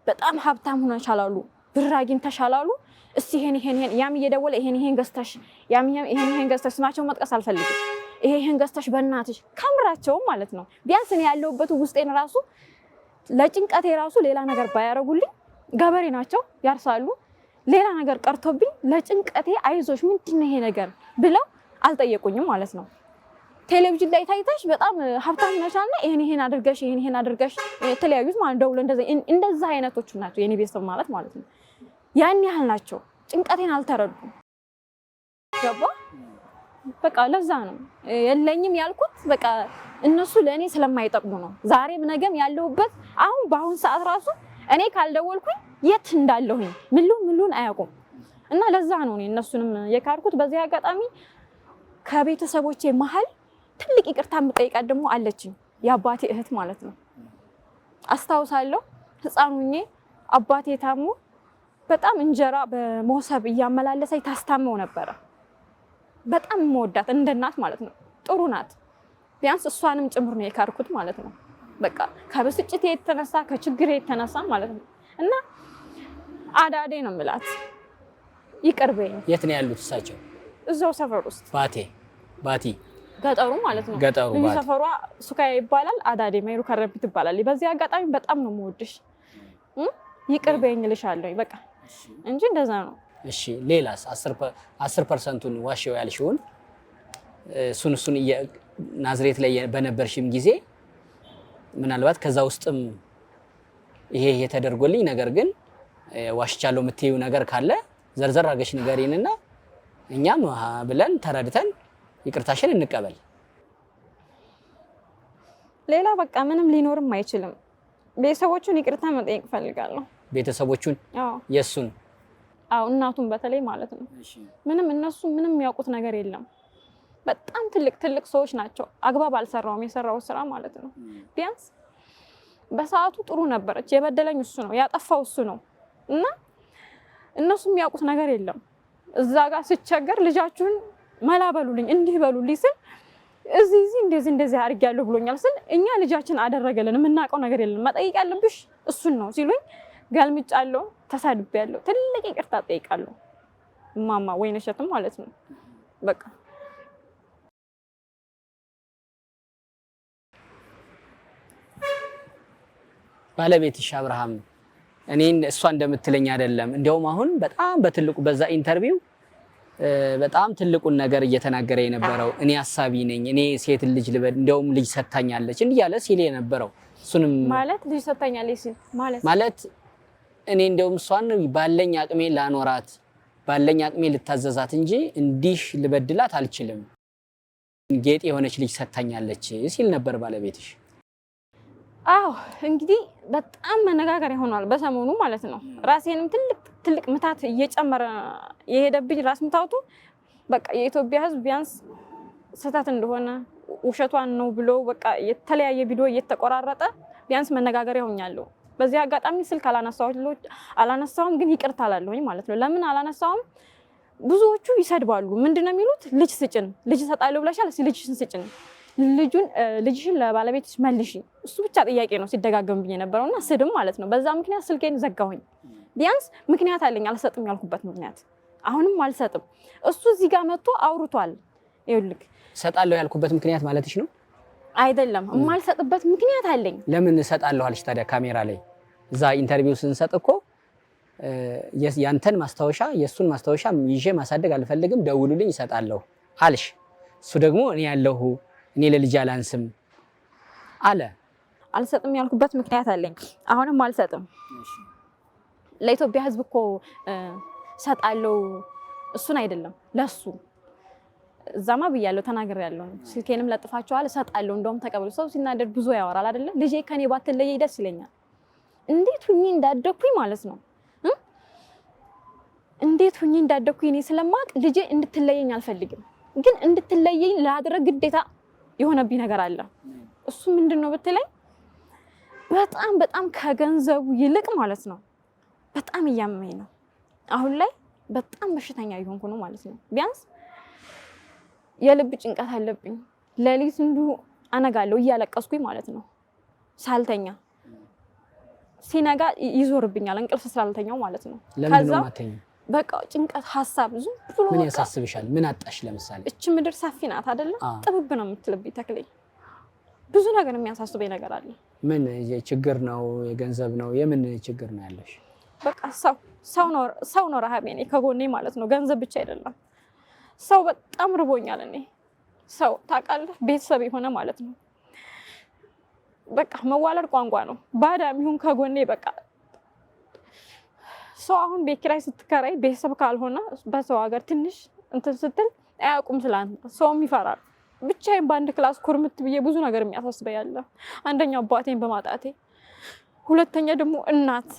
[SPEAKER 1] በጣም ሀብታም ሆነሻል አሉ፣ ብር አግኝተሻል አሉ። እስቲ ይሄን ያም እየደወለ ይሄን ገዝተሽ ያም ይሄን ገዝተሽ ስማቸውን መጥቀስ ለጭንቀቴ ራሱ ሌላ ነገር ባያረጉልኝ ገበሬ ናቸው ያርሳሉ ሌላ ነገር ቀርቶብኝ ለጭንቀቴ አይዞሽ ምንድነው ይሄ ነገር ብለው አልጠየቁኝም ማለት ነው ቴሌቪዥን ላይ ታይታሽ በጣም ሀብታም ነሻልና ይሄን አድርገሽ የተለያዩት ማለት ደውሎ እንደዛ አይነቶቹ ናቸው የኔ ቤተሰብ ማለት ነው ያን ያህል ናቸው ጭንቀቴን አልተረዱም ገባ በቃ ለዛ ነው የለኝም ያልኩት በቃ እነሱ ለኔ ስለማይጠቅሙ ነው ዛሬም ነገም ያለውበት አሁን በአሁን ሰዓት ራሱ እኔ ካልደወልኩኝ የት እንዳለሁኝ ምሉን አያውቁም እና ለዛ ነው እነሱንም የካርኩት በዚህ አጋጣሚ ከቤተሰቦቼ መሃል ትልቅ ይቅርታ የምጠይቃት ደግሞ አለችኝ የአባቴ እህት ማለት ነው አስታውሳለሁ ህፃኑኜ አባቴ ታሞ በጣም እንጀራ በመውሰብ እያመላለሰኝ ታስታመው ነበር በጣም መወዳት እንደናት ማለት ነው ጥሩ ናት ቢያንስ እሷንም ጭምር ነው የካርኩት ማለት ነው በቃ ከብስጭት የተነሳ ከችግር የተነሳ ማለት ነው እና አዳዴ ነው ምላት ይቅርበኝ
[SPEAKER 3] የት ነው ያሉት እሳቸው
[SPEAKER 1] እዛው ሰፈር ውስጥ
[SPEAKER 3] ባቲ
[SPEAKER 1] ገጠሩ ማለት ነው ልዩ ሰፈሯ ሱካያ ይባላል አዳዴ ሜሩ ከረቢት ይባላል በዚህ አጋጣሚ በጣም ነው የምወድሽ ይቅርበኝ ልሻለሁ በቃ እንጂ እንደዛ ነው
[SPEAKER 3] እሺ ሌላስ 10% ዋሽው ያልሽውን እሱን ናዝሬት ላይ በነበርሽም ጊዜ ምናልባት ከዛ ውስጥም ይሄ ተደርጎልኝ ነገር ግን ዋሽቻለሁ የምትዩ ነገር ካለ ዘርዘር አድርገሽ ንገሪንና እኛም ብለን ተረድተን ይቅርታሽን እንቀበል
[SPEAKER 1] ሌላ በቃ ምንም ሊኖርም አይችልም ቤተሰቦቹን ይቅርታ መጠየቅ ፈልጋለሁ
[SPEAKER 3] ቤተሰቦቹን የሱን
[SPEAKER 1] እናቱን በተለይ ማለት ነው ምንም እነሱ ምንም የሚያውቁት ነገር የለም በጣም ትልቅ ሰዎች ናቸው አግባብ አልሰራውም የሰራው ስራ ማለት ነው ቢያንስ በሰዓቱ ጥሩ ነበረች የበደለኝ እሱ ነው ያጠፋው እሱ ነው እና እነሱ የሚያውቁት ነገር የለም እዛ ጋር ሲቸገር ልጃችሁን መላበሉልኝ እንዲህ በሉልኝ ስል እዚህ እንደዚህ አድርጊያለሁ ብሎኛል ስል እኛ ልጃችን አደረገልን የምናውቀው ነገር የለም መጠየቅ ያለብሽ እሱን ነው ሲሉኝ ገልምጫለሁ ተሳድቤያለሁ ትልቅ ይቅርታ ጠይቃለሁ ማማ ወይነሸትም ማለት ነው በቃ
[SPEAKER 3] ባለቤትሽ አብርሃም እኔን እሷ እንደምትለኝ አይደለም እንደውም አሁን በጣም በትልቁ በዛ ኢንተርቪው በጣም ትልቁን ነገር እየተናገረ የነበረው እኔ ሐሳቢ ነኝ እኔ ሴት ልጅ ልበድ እንደውም ልጅ ሰጣኛለች እንዲያለ ሲል የነበረው እሱንም
[SPEAKER 1] ማለት ልጅ ሰጣኛለች ሲል
[SPEAKER 3] ማለት እኔ እንደውም እሷን ባለኝ አቅሜ ላኖራት ባለኝ አቅሜ ልታዘዛት እንጂ እንዲህ ልበድላት አልችልም ጌጥ የሆነች ልጅ ሰጣኛለች ሲል ነበር ባለቤትሽ
[SPEAKER 1] አዎ እንግዲህ በጣም መነጋገሪያ ሆኗል በሰሞኑ ማለት ነው ራሴንም ትልቅ ምታት እየጨመረ የሄደብኝ ራስ ምታውቱ በቃ የኢትዮጵያ ሕዝብ ቢያንስ ስህተት እንደሆነ ውሸቷን ነው ብሎ በቃ የተለያየ ቪዲዮ እየተቆራረጠ ቢያንስ መነጋገሪያ ሆኛለሁ በዚህ አጋጣሚ ስልክ አላነሳውም ግን ይቅርታ አላለሁኝ ማለት ነው ለምን አላነሳውም ብዙዎቹ ይሰድባሉ ምንድነው የሚሉት ልጅ ስጭን ልጅ ሰጣለሁ ብለሻል ልጅሽን ስጭን ልጅሽን ለባለቤትሽ መልሺ እሱ ብቻ ጥያቄ ነው ሲደጋገምብኝ የነበረውና ስድም ማለት ነው በዛ ምክንያት ስልኬን ዘጋሁኝ ቢያንስ ምክንያት አለኝ አልሰጥም ያልኩበት ምክንያት አሁንም አልሰጥም እሱ እዚህ ጋር መጥቶ አውርቷል ይልክ
[SPEAKER 3] ሰጣለሁ ያልኩበት ምክንያት ማለትሽ ነው
[SPEAKER 1] አይደለም የማልሰጥበት ምክንያት አለኝ
[SPEAKER 3] ለምን ሰጣለሁ አልሽ ታዲያ ካሜራ ላይ እዛ ኢንተርቪው ስንሰጥ እኮ ያንተን ማስታወሻ የሱን ማስታወሻ ይዤ ማሳደግ አልፈልግም ደውሉልኝ ይሰጣለሁ አልሽ እሱ ደግሞ እኔ ያለሁ እኔ ለልጅ አላንስም አለ
[SPEAKER 1] አልሰጥም ያልኩበት ምክንያት አለኝ አሁንም አልሰጥም ለኢትዮጵያ ሕዝብ እኮ ሰጣለሁ እሱን አይደለም ለሱ እዛማ ብያለሁ ተናግሬያለሁ ስልኬንም ለጥፋቸዋል ሰጣለሁ እንደውም ተቀበሉ ሰው ሲናደድ ብዙ ያወራል አይደለ ልጄ ከኔ ባትለይ ደስ ይለኛል እንዴት ሁኚ እንዳደኩኝ ማለት ነው እንዴት ሁኚ እንዳደኩኝ እኔ ስለማቅ ልጄ እንድትለየኝ አልፈልግም ግን እንድትለየኝ ላድርግ ግዴታ የሆነብኝ ነገር አለ እሱ ምንድነው ብትለኝ በጣም ከገንዘቡ ይልቅ ማለት ነው በጣም እያመመኝ ነው አሁን ላይ በጣም በሽተኛ እየሆንኩ ነው ማለት ነው ቢያንስ የልብ ጭንቀት አለብኝ ለሊት እንዲሁ አነጋለሁ እያለቀስኩኝ ማለት ነው ሳልተኛ ሲነጋ ይዞርብኛል እንቅልፍ ስላልተኛው ማለት ነው
[SPEAKER 3] ከዛ
[SPEAKER 1] በቃ ጭንቀት ሐሳብ ብዙ ብሎ
[SPEAKER 3] ምን ያሳስብሻል ምን አጣሽ ለምሳሌ
[SPEAKER 1] እቺ ምድር ሰፊ ናት አይደለ ጥብብ ነው የምትልብኝ ተክለይ ብዙ ነገር የሚያሳስበኝ ነገር አለ
[SPEAKER 3] ምን ችግር ነው? የገንዘብ ነው? የምን ችግር ነው ያለሽ?
[SPEAKER 1] በቃ ሰው ነው ረሃብ የኔ ከጎኔ ማለት ነው። ገንዘብ ብቻ አይደለም። ሰው በጣም ርቦኛል እኔ። ሰው ታውቃለህ፣ ቤተሰብ የሆነ ማለት ነው። በቃ መዋለድ ቋንቋ ነው። ባዳም ይሁን ከጎኔ በቃ ሰው አሁን ቤት ኪራይ ስትከራይ ቤተሰብ ካልሆነ በሰው ሀገር ትንሽ እንትን ስትል አያውቁም ስላንተ። ሰውም ይፈራል። ብቻዬን በአንድ ክላስ ኩርምት ብዬ ብዙ ነገር የሚያሳስበኝ ያለ አንደኛው አባቴን በማጣቴ፣ ሁለተኛ ደግሞ እናት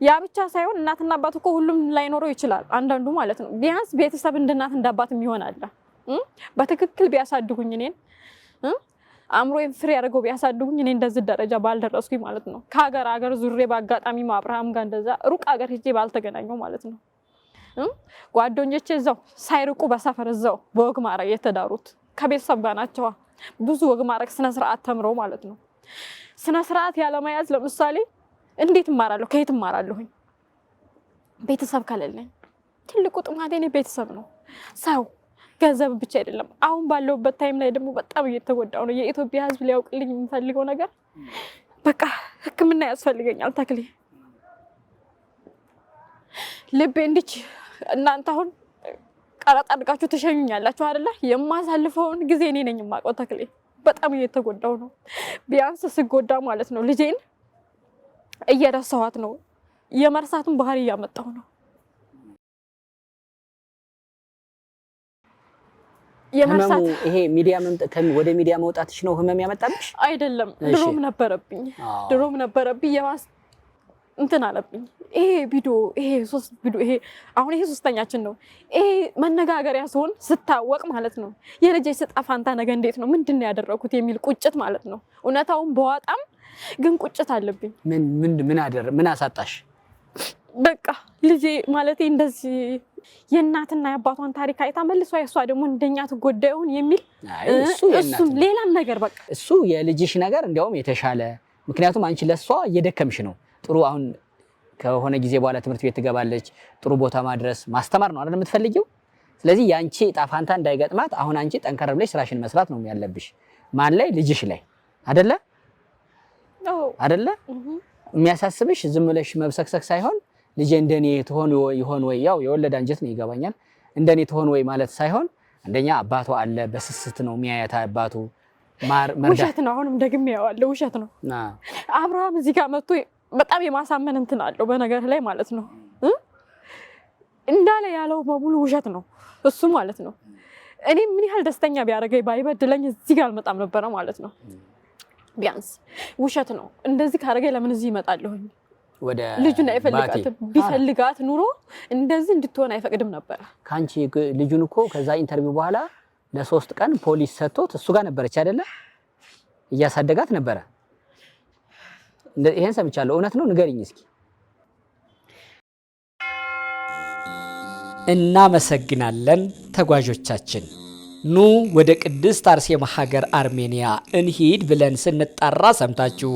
[SPEAKER 1] ያ ብቻ ሳይሆን እናትና አባት እኮ ሁሉም ላይኖረው ይችላል አንዳንዱ ማለት ነው። ቢያንስ ቤተሰብ እንደ እናት እንደ አባት የሚሆን አለ። በትክክል ቢያሳድጉኝ እኔን አእምሮዬን ፍሬ አድርገው ቢያሳድጉኝ እኔ እንደዚህ ደረጃ ባልደረስኩኝ ማለት ነው። ከሀገር ሀገር ዙሬ በአጋጣሚ አብርሃም ጋር እንደዛ ሩቅ ሀገር ሄጄ ባልተገናኘው ማለት ነው። ጓደኞቼ እዛው ሳይርቁ በሰፈር እዛው በወግ ማዕረግ የተዳሩት ከቤተሰብ ጋር ናቸው። ብዙ ወግ ማዕረግ ስነ ስርዓት ተምረው ማለት ነው። ስነ ስርዓት ያለመያዝ ለምሳሌ እንዴት እማራለሁ? ከየት እማራለሁኝ? ቤተሰብ ከሌለኝ ትልቁ ጥማቴ እኔ ቤተሰብ ነው። ሰው ገንዘብ ብቻ አይደለም። አሁን ባለውበት ታይም ላይ ደግሞ በጣም እየተጎዳው ነው። የኢትዮጵያ ሕዝብ ሊያውቅልኝ የሚፈልገው ነገር በቃ ሕክምና ያስፈልገኛል። ተክሌ ልቤ እንዲች እናንተ አሁን ቀረጥ አድርጋችሁ ተሸኙኛላችሁ አይደለ? የማሳልፈውን ጊዜ እኔ ነኝ የማውቀው። ተክሌ በጣም እየተጎዳው ነው። ቢያንስ ስጎዳ ማለት ነው ልጄን እየረሳኋት ነው። የመርሳቱን ባህሪ እያመጣሁ ነው።
[SPEAKER 3] ህመሙ ይሄ ወደ ሚዲያ መውጣትሽ ነው ህመም ያመጣብሽ?
[SPEAKER 1] አይደለም፣ ድሮም ነበረብኝ የማስ እንትን አለብኝ። ይሄ ቪዲዮ ይሄ አሁን ይሄ ሶስተኛችን ነው። ይሄ መነጋገሪያ ሲሆን ስታወቅ ማለት ነው የልጄ ስጣፋንታ ነገ እንዴት ነው ምንድነው ያደረኩት የሚል ቁጭት ማለት ነው። እውነታውን በዋጣም ግን ቁጭት አለብኝ።
[SPEAKER 3] ምን አሳጣሽ?
[SPEAKER 1] በቃ ልጄ ማለት እንደዚህ የእናትና የአባቷን ታሪክ አይታ መልሷ የሷ ደግሞ እንደኛ ትጎዳዩን የሚል እሱም ሌላም ነገር በቃ
[SPEAKER 3] እሱ የልጅሽ ነገር እንዲያውም የተሻለ ምክንያቱም አንቺ ለሷ እየደከምሽ ነው። ጥሩ አሁን ከሆነ ጊዜ በኋላ ትምህርት ቤት ትገባለች። ጥሩ ቦታ ማድረስ ማስተማር ነው አይደል የምትፈልጊው? ስለዚህ ያንቺ ጣፋንታ እንዳይገጥማት አሁን አንቺ ጠንከር ብለሽ ስራሽን መስራት ነው ያለብሽ። ማን ላይ? ልጅሽ ላይ አይደለ? የሚያሳስብሽ ዝም ብለሽ መብሰክሰክ ሳይሆን ልጄ እንደኔ ትሆን ይሆን ወይ ያው የወለደ አንጀት ነው ይገባኛል። እንደኔ ትሆን ወይ ማለት ሳይሆን አንደኛ አባቷ አለ በስስት ነው የሚያያታ አባቱ
[SPEAKER 1] ውሸት ነው። አሁንም ደግሜ ያዋለው ውሸት ነው። አብርሃም እዚህ ጋር መጥቶ በጣም የማሳመን እንትን አለው በነገር ላይ ማለት ነው። እንዳለ ያለው በሙሉ ውሸት ነው እሱ ማለት ነው። እኔ ምን ያህል ደስተኛ ቢያደርገኝ ባይበድለኝ እዚህ ጋር አልመጣም ነበረ ማለት ነው። ቢያንስ ውሸት ነው። እንደዚህ ካደረገኝ ለምን እዚህ ይመጣለሁኝ?
[SPEAKER 3] ወደ
[SPEAKER 1] ልጁን አይፈልጋትም። ቢፈልጋት ኑሮ እንደዚህ እንድትሆን አይፈቅድም ነበር።
[SPEAKER 3] ካንቺ ልጁን እኮ ከዛ ኢንተርቪው በኋላ ለ3 ቀን ፖሊስ ሰጥቶት እሱ ጋር ነበረች አይደለ? እያሳደጋት ነበረ። ይሄን ሰምቻለሁ። እውነት ነው? ንገሪኝ እስኪ። እናመሰግናለን ተጓዦቻችን። ኑ ወደ ቅድስት አርሴማ ሀገር አርሜኒያ እንሂድ ብለን ስንጣራ ሰምታችሁ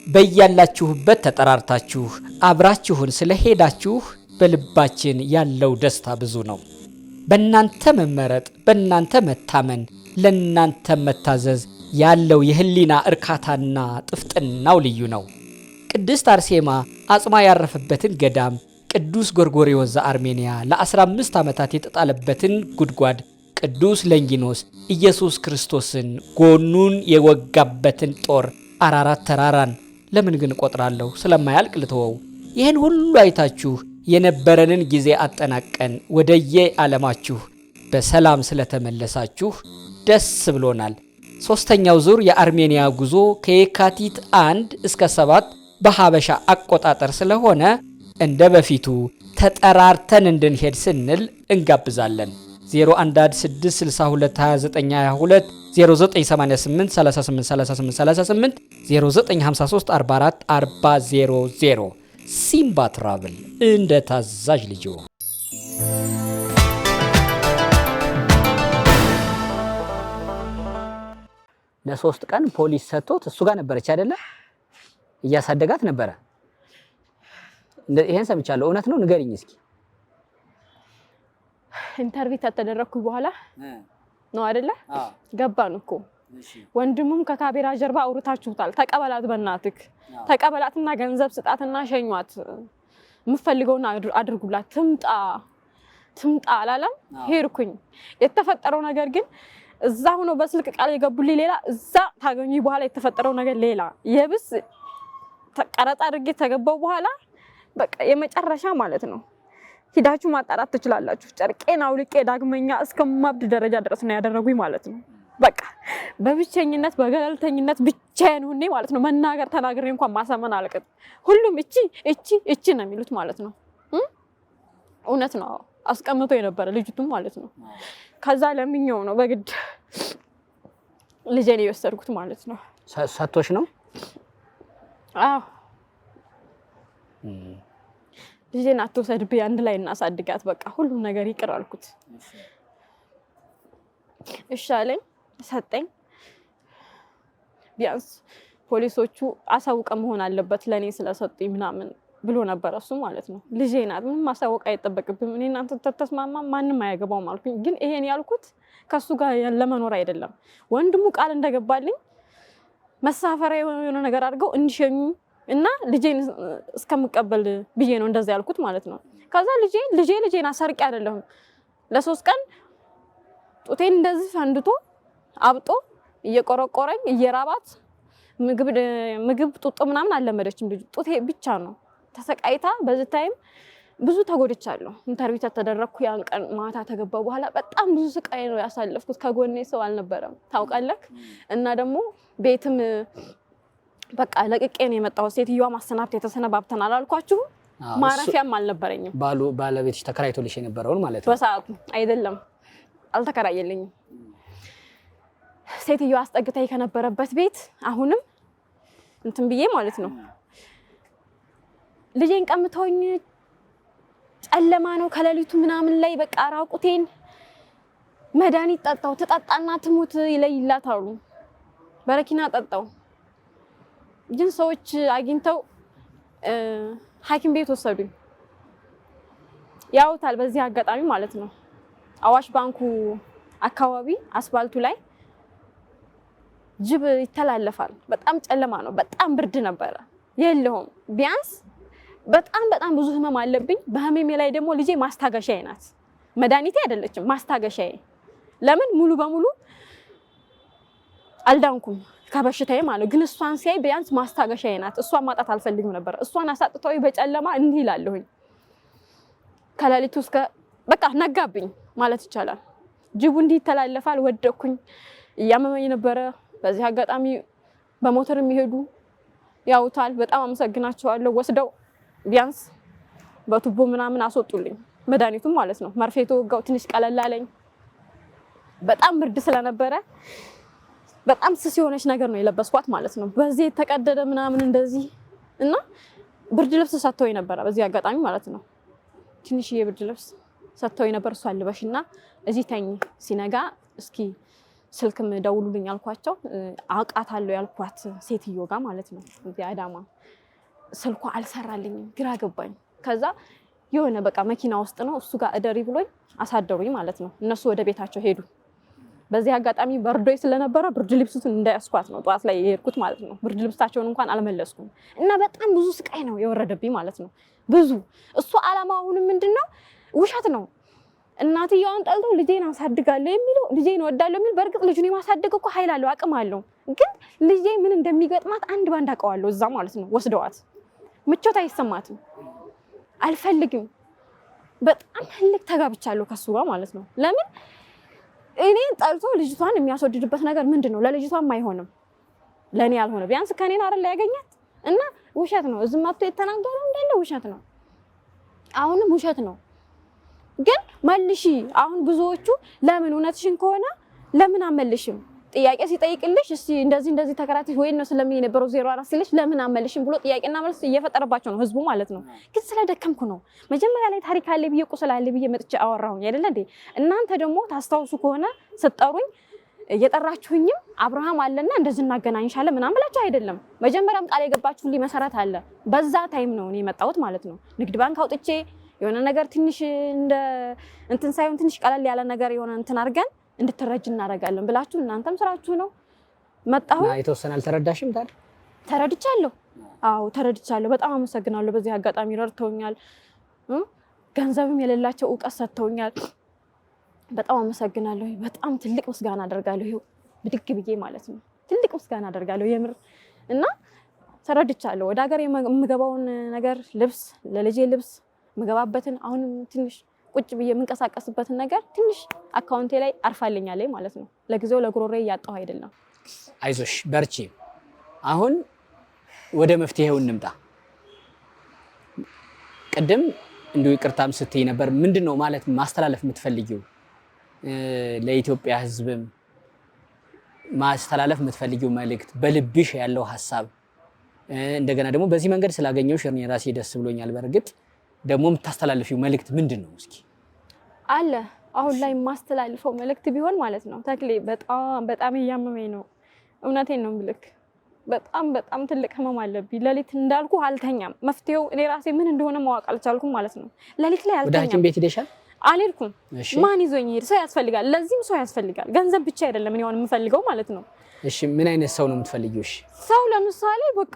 [SPEAKER 3] በያላችሁበት ተጠራርታችሁ አብራችሁን ስለሄዳችሁ በልባችን ያለው ደስታ ብዙ ነው። በእናንተ መመረጥ፣ በእናንተ መታመን፣ ለእናንተ መታዘዝ ያለው የህሊና እርካታና ጥፍጥናው ልዩ ነው። ቅድስት አርሴማ አጽሟ ያረፈበትን ገዳም፣ ቅዱስ ጎርጎርዮስ ዘአርሜኒያ ለ15 ዓመታት የተጣለበትን ጉድጓድ፣ ቅዱስ ለንጊኖስ ኢየሱስ ክርስቶስን ጎኑን የወጋበትን ጦር፣ አራራት ተራራን ለምን ግን ቆጥራለሁ ስለማያልቅ ልተወው። ይህን ሁሉ አይታችሁ የነበረንን ጊዜ አጠናቀን ወደየ ዓለማችሁ በሰላም ስለተመለሳችሁ ደስ ብሎናል። ሶስተኛው ዙር የአርሜኒያ ጉዞ ከየካቲት 1 እስከ 7 በሐበሻ አቆጣጠር ስለሆነ እንደ በፊቱ ተጠራርተን እንድንሄድ ስንል እንጋብዛለን። 0116622922 0988 383838 0953444000 ሲምባ ትራቭል እንደ ታዛዥ ልጅ። ለ3 ቀን ፖሊስ ሰጥቶት እሱ ጋር ነበረች አይደለ? እያሳደጋት ነበረ። ይሄን ሰምቻለሁ። እውነት ነው? ንገሪኝ እስኪ።
[SPEAKER 1] ኢንተርቪው ተደረኩ በኋላ ነው አይደለ? ገባን እኮ ወንድሙም ከካሜራ ጀርባ አውርታችሁታል። ተቀበላት፣ በእናትህ ተቀበላትና ገንዘብ ስጣትና ሸኟት፣ የምፈልገውን አድርጉላት፣ ትምጣ አላለም። ሄድኩኝ። የተፈጠረው ነገር ግን እዛ ሆኖ በስልክ ቃል የገቡልኝ ሌላ፣ እዛ ታገኙ በኋላ የተፈጠረው ነገር ሌላ። የብስ ቀረጣ አድርጌ ተገባው በኋላ በቃ የመጨረሻ ማለት ነው። ሂዳችሁ ማጣራት ትችላላችሁ። ጨርቄን አውልቄ ዳግመኛ እስከማብድ ደረጃ ድረስ ነው ያደረጉኝ ማለት ነው። በቃ በብቸኝነት በገለልተኝነት ብቻዬን ሆኜ ማለት ነው። መናገር ተናግሬ እንኳን ማሳመን አልቀጥ። ሁሉም እቺ ነው የሚሉት ማለት ነው። እውነት ነው። አስቀምጦ የነበረ ልጅቱም ማለት ነው። ከዛ ለምኜው ነው በግድ ልጄን የወሰድኩት ማለት ነው።
[SPEAKER 3] ሰጥቶሽ ነው?
[SPEAKER 1] አዎ ልጄን አትወሰድብኝ፣ አንድ ላይ እናሳድጋት፣ በቃ ሁሉም ነገር ይቅር አልኩት። እሺ አለኝ፣ ሰጠኝ። ቢያንስ ፖሊሶቹ አሳውቀ መሆን አለበት ለኔ ስለሰጡኝ ምናምን ብሎ ነበር እሱ ማለት ነው። ልጄ ናት፣ ምንም ማሳወቅ አይጠበቅብም፣ እኔ እናንተ ተስማማ ማንም አያገባውም አልኩኝ። ግን ይሄን ያልኩት ከሱ ጋር ለመኖር አይደለም። ወንድሙ ቃል እንደገባልኝ መሳፈሪያ የሆነ ነገር አድርገው እንዲሸኙ እና ልጄን እስከምቀበል ብዬ ነው እንደዛ ያልኩት ማለት ነው። ከዛ ልጄን አሰርቄ አይደለም ለ3 ቀን ጡቴን እንደዚህ ፈንድቶ አብጦ እየቆረቆረኝ እየራባት ምግብ ጡጦ ምናምን አልለመደችም ልጅ። ጡቴ ብቻ ነው ተሰቃይታ። በዚህ ታይም ብዙ ተጎድቻለሁ። ኢንተርቪው ተደረኩ። ያን ቀን ማታ ተገባው በኋላ በጣም ብዙ ስቃይ ነው ያሳለፍኩት። ከጎኔ ሰው አልነበረም ታውቃለህ። እና ደግሞ ቤትም በቃ ለቅቄ ነው የመጣው። ሴትዮዋ ማሰናብት የተሰነባብተናል አልኳችሁ። ማረፊያም አልነበረኝም።
[SPEAKER 3] ባለቤትሽ ተከራይቶልሽ የነበረውን ማለት ነው?
[SPEAKER 1] በሰዓቱ አይደለም፣ አልተከራየልኝም። ሴትዮዋ አስጠግታኝ ከነበረበት ቤት አሁንም እንትን ብዬ ማለት ነው ልጄን ቀምተውኝ ጨለማ ነው ከሌሊቱ ምናምን ላይ በቃ ራቁቴን መድኃኒት ጠጣው። ትጠጣና ትሙት ይለይላታሉ። በረኪና ጠጣው። ግን ሰዎች አግኝተው ሐኪም ቤት ወሰዱኝ። ያውታል በዚህ አጋጣሚ ማለት ነው አዋሽ ባንኩ አካባቢ አስፋልቱ ላይ ጅብ ይተላለፋል። በጣም ጨለማ ነው። በጣም ብርድ ነበረ። የለውም ቢያንስ በጣም ብዙ ህመም አለብኝ። በህመሜ ላይ ደግሞ ልጄ ማስታገሻዬ ናት። መድኃኒቴ አይደለችም፣ ማስታገሻዬ። ለምን ሙሉ በሙሉ አልዳንኩም ከበሽታዬ ማለት ግን እሷን ሲያይ ቢያንስ ማስታገሻዬ ናት። እሷን ማጣት አልፈልግም ነበር። እሷን አሳጥተውኝ በጨለማ እንዲህ እላለሁኝ ከሌሊቱ እስከ በቃ ነጋብኝ ማለት ይቻላል። ጅቡ እንዲህ ይተላለፋል። ወደኩኝ፣ እያመመኝ ነበረ። በዚህ አጋጣሚ በሞተር የሚሄዱ ያውታል። በጣም አመሰግናቸዋለሁ። ወስደው ቢያንስ በቱቦ ምናምን አስወጡልኝ መድኃኒቱም ማለት ነው። መርፌ ተወጋው፣ ትንሽ ቀለል አለኝ። በጣም ብርድ ስለነበረ በጣም ስስ የሆነች ነገር ነው የለበስኳት ማለት ነው። በዚህ የተቀደደ ምናምን እንደዚህ እና ብርድ ልብስ ሰጥተውኝ ነበረ በዚህ አጋጣሚ ማለት ነው። ትንሽዬ ብርድ ልብስ ሰጥተውኝ ነበር። እሷ አልበሽና እዚህ ተኝ፣ ሲነጋ እስኪ ስልክም ደውሉልኝ አልኳቸው። አውቃታለሁ ያልኳት ሴትዮ ጋር ማለት ነው እዚህ አዳማ። ስልኳ አልሰራልኝም፣ ግራ ገባኝ። ከዛ የሆነ በቃ መኪና ውስጥ ነው እሱ ጋር እደሪ ብሎኝ አሳደሩኝ ማለት ነው። እነሱ ወደ ቤታቸው ሄዱ። በዚህ አጋጣሚ በርዶይ ስለነበረ ብርድ ልብሱን እንዳያስኳት ነው ጧት ላይ የሄድኩት ማለት ነው። ብርድ ልብሳቸውን እንኳን አልመለስኩም እና በጣም ብዙ ስቃይ ነው የወረደብኝ ማለት ነው። ብዙ እሱ አላማው አሁንም ምንድነው ውሸት ነው። እናትየዋን ጠልቶ ልጄን አሳድጋለሁ የሚለው ልጄን ወዳለሁ የሚል በርግጥ ልጁን የማሳደግ እኮ ኃይል አለው አቅም አለው። ግን ልጄ ምን እንደሚገጥማት አንድ ባንድ አውቀዋለሁ እዛ ማለት ነው። ወስደዋት ምቾት አይሰማትም፣ አልፈልግም። በጣም ህልክ ተጋብቻለሁ ከሱ ጋር ማለት ነው። ለምን እኔን ጠልቶ ልጅቷን የሚያስወድድበት ነገር ምንድነው? ለልጅቷም አይሆንም፣ ለኔ ያልሆነ ቢያንስ ከኔን አይደል ያገኛት እና ውሸት ነው። እዚህ መጥቶ የተናገረው እንዳለ ውሸት ነው። አሁንም ውሸት ነው። ግን መልሺ። አሁን ብዙዎቹ ለምን እውነትሽን ከሆነ ለምን አመልሽም ጥያቄ ሲጠይቅልሽ እስቲ እንደዚህ ተከራቲ ወይ ነው ስለምን የነበረው 04 ሲልሽ ለምን አመልሽም ብሎ ጥያቄና መልስ እየፈጠረባቸው ነው ህዝቡ ማለት ነው። ግን ስለደከምኩ ነው። መጀመሪያ ላይ ታሪክ አለ ብዬ ቁስል አለ ብዬ መጥቼ አወራሁኝ አይደለ እንዴ? እናንተ ደግሞ ታስታውሱ ከሆነ ስጠሩኝ እየጠራችሁኝም አብርሃም አለና እንደዚህ እናገናኝሻለን ምናምን ብላችሁ አይደለም። መጀመሪያም ቃል የገባችሁልኝ መሰረት አለ። በዛ ታይም ነው እኔ የመጣሁት ማለት ነው። ንግድ ባንክ አውጥቼ የሆነ ነገር ትንሽ እንደ እንትን ሳይሆን ትንሽ ቀለል ያለ ነገር የሆነ እንትን አድርገን እንድትረጅ እናደርጋለን ብላችሁ እናንተም ስራችሁ ነው መጣሁ።
[SPEAKER 3] የተወሰነ አልተረዳሽም ታዲያ?
[SPEAKER 1] ተረድቻለሁ። አዎ ተረድቻለሁ። በጣም አመሰግናለሁ። በዚህ አጋጣሚ ረድተውኛል። ገንዘብም የሌላቸው ዕውቀት ሰጥተውኛል። በጣም አመሰግናለሁ። በጣም ትልቅ ምስጋና አደርጋለሁ። ይሄው ብድግ ብዬ ማለት ነው ትልቅ ምስጋና አደርጋለሁ የምር እና ተረድቻለሁ። ወደ ሀገር የምገባውን ነገር ልብስ ለልጄ ልብስ የምገባበትን አሁንም ትንሽ ቁጭ ብዬ የምንቀሳቀስበትን ነገር ትንሽ አካውንቴ ላይ አርፋልኛለች ማለት ነው። ለጊዜው ለጉሮሬ እያጣሁ አይደለም።
[SPEAKER 3] አይዞሽ በርቺ። አሁን ወደ መፍትሄው እንምጣ። ቅድም እንዲሁ ይቅርታም ስትይ ነበር። ምንድነው ማለት ማስተላለፍ የምትፈልጊው ለኢትዮጵያ ሕዝብም ማስተላለፍ የምትፈልጊው መልእክት በልብሽ ያለው ሐሳብ? እንደገና ደግሞ በዚህ መንገድ ስላገኘሁሽ እኔ ራሴ ደስ ብሎኛል። በርግጥ ደግሞ የምታስተላልፊው መልእክት ምንድነው? እስኪ
[SPEAKER 1] አለ አሁን ላይ የማስተላልፈው መልእክት ቢሆን ማለት ነው ተክሌ በጣም እያመመኝ ነው። እውነቴን ነው የምልክ። በጣም ትልቅ ህመም አለብኝ። ሌሊት እንዳልኩ አልተኛም። መፍትሄው እኔ ራሴ ምን እንደሆነ ማወቅ አልቻልኩም ማለት ነው። ሌሊት ላይ አልተኛም።
[SPEAKER 3] ወደ ሐኪም ቤት ሄደሻል?
[SPEAKER 1] አልሄድኩም። ማን ይዞኝ ይሄድ? ሰው ያስፈልጋል። ለዚህም ሰው ያስፈልጋል። ገንዘብ ብቻ አይደለም እኔ አሁን የምፈልገው ማለት ነው።
[SPEAKER 3] እሺ ምን አይነት ሰው ነው የምትፈልጊው? እሺ
[SPEAKER 1] ሰው ለምሳሌ በቃ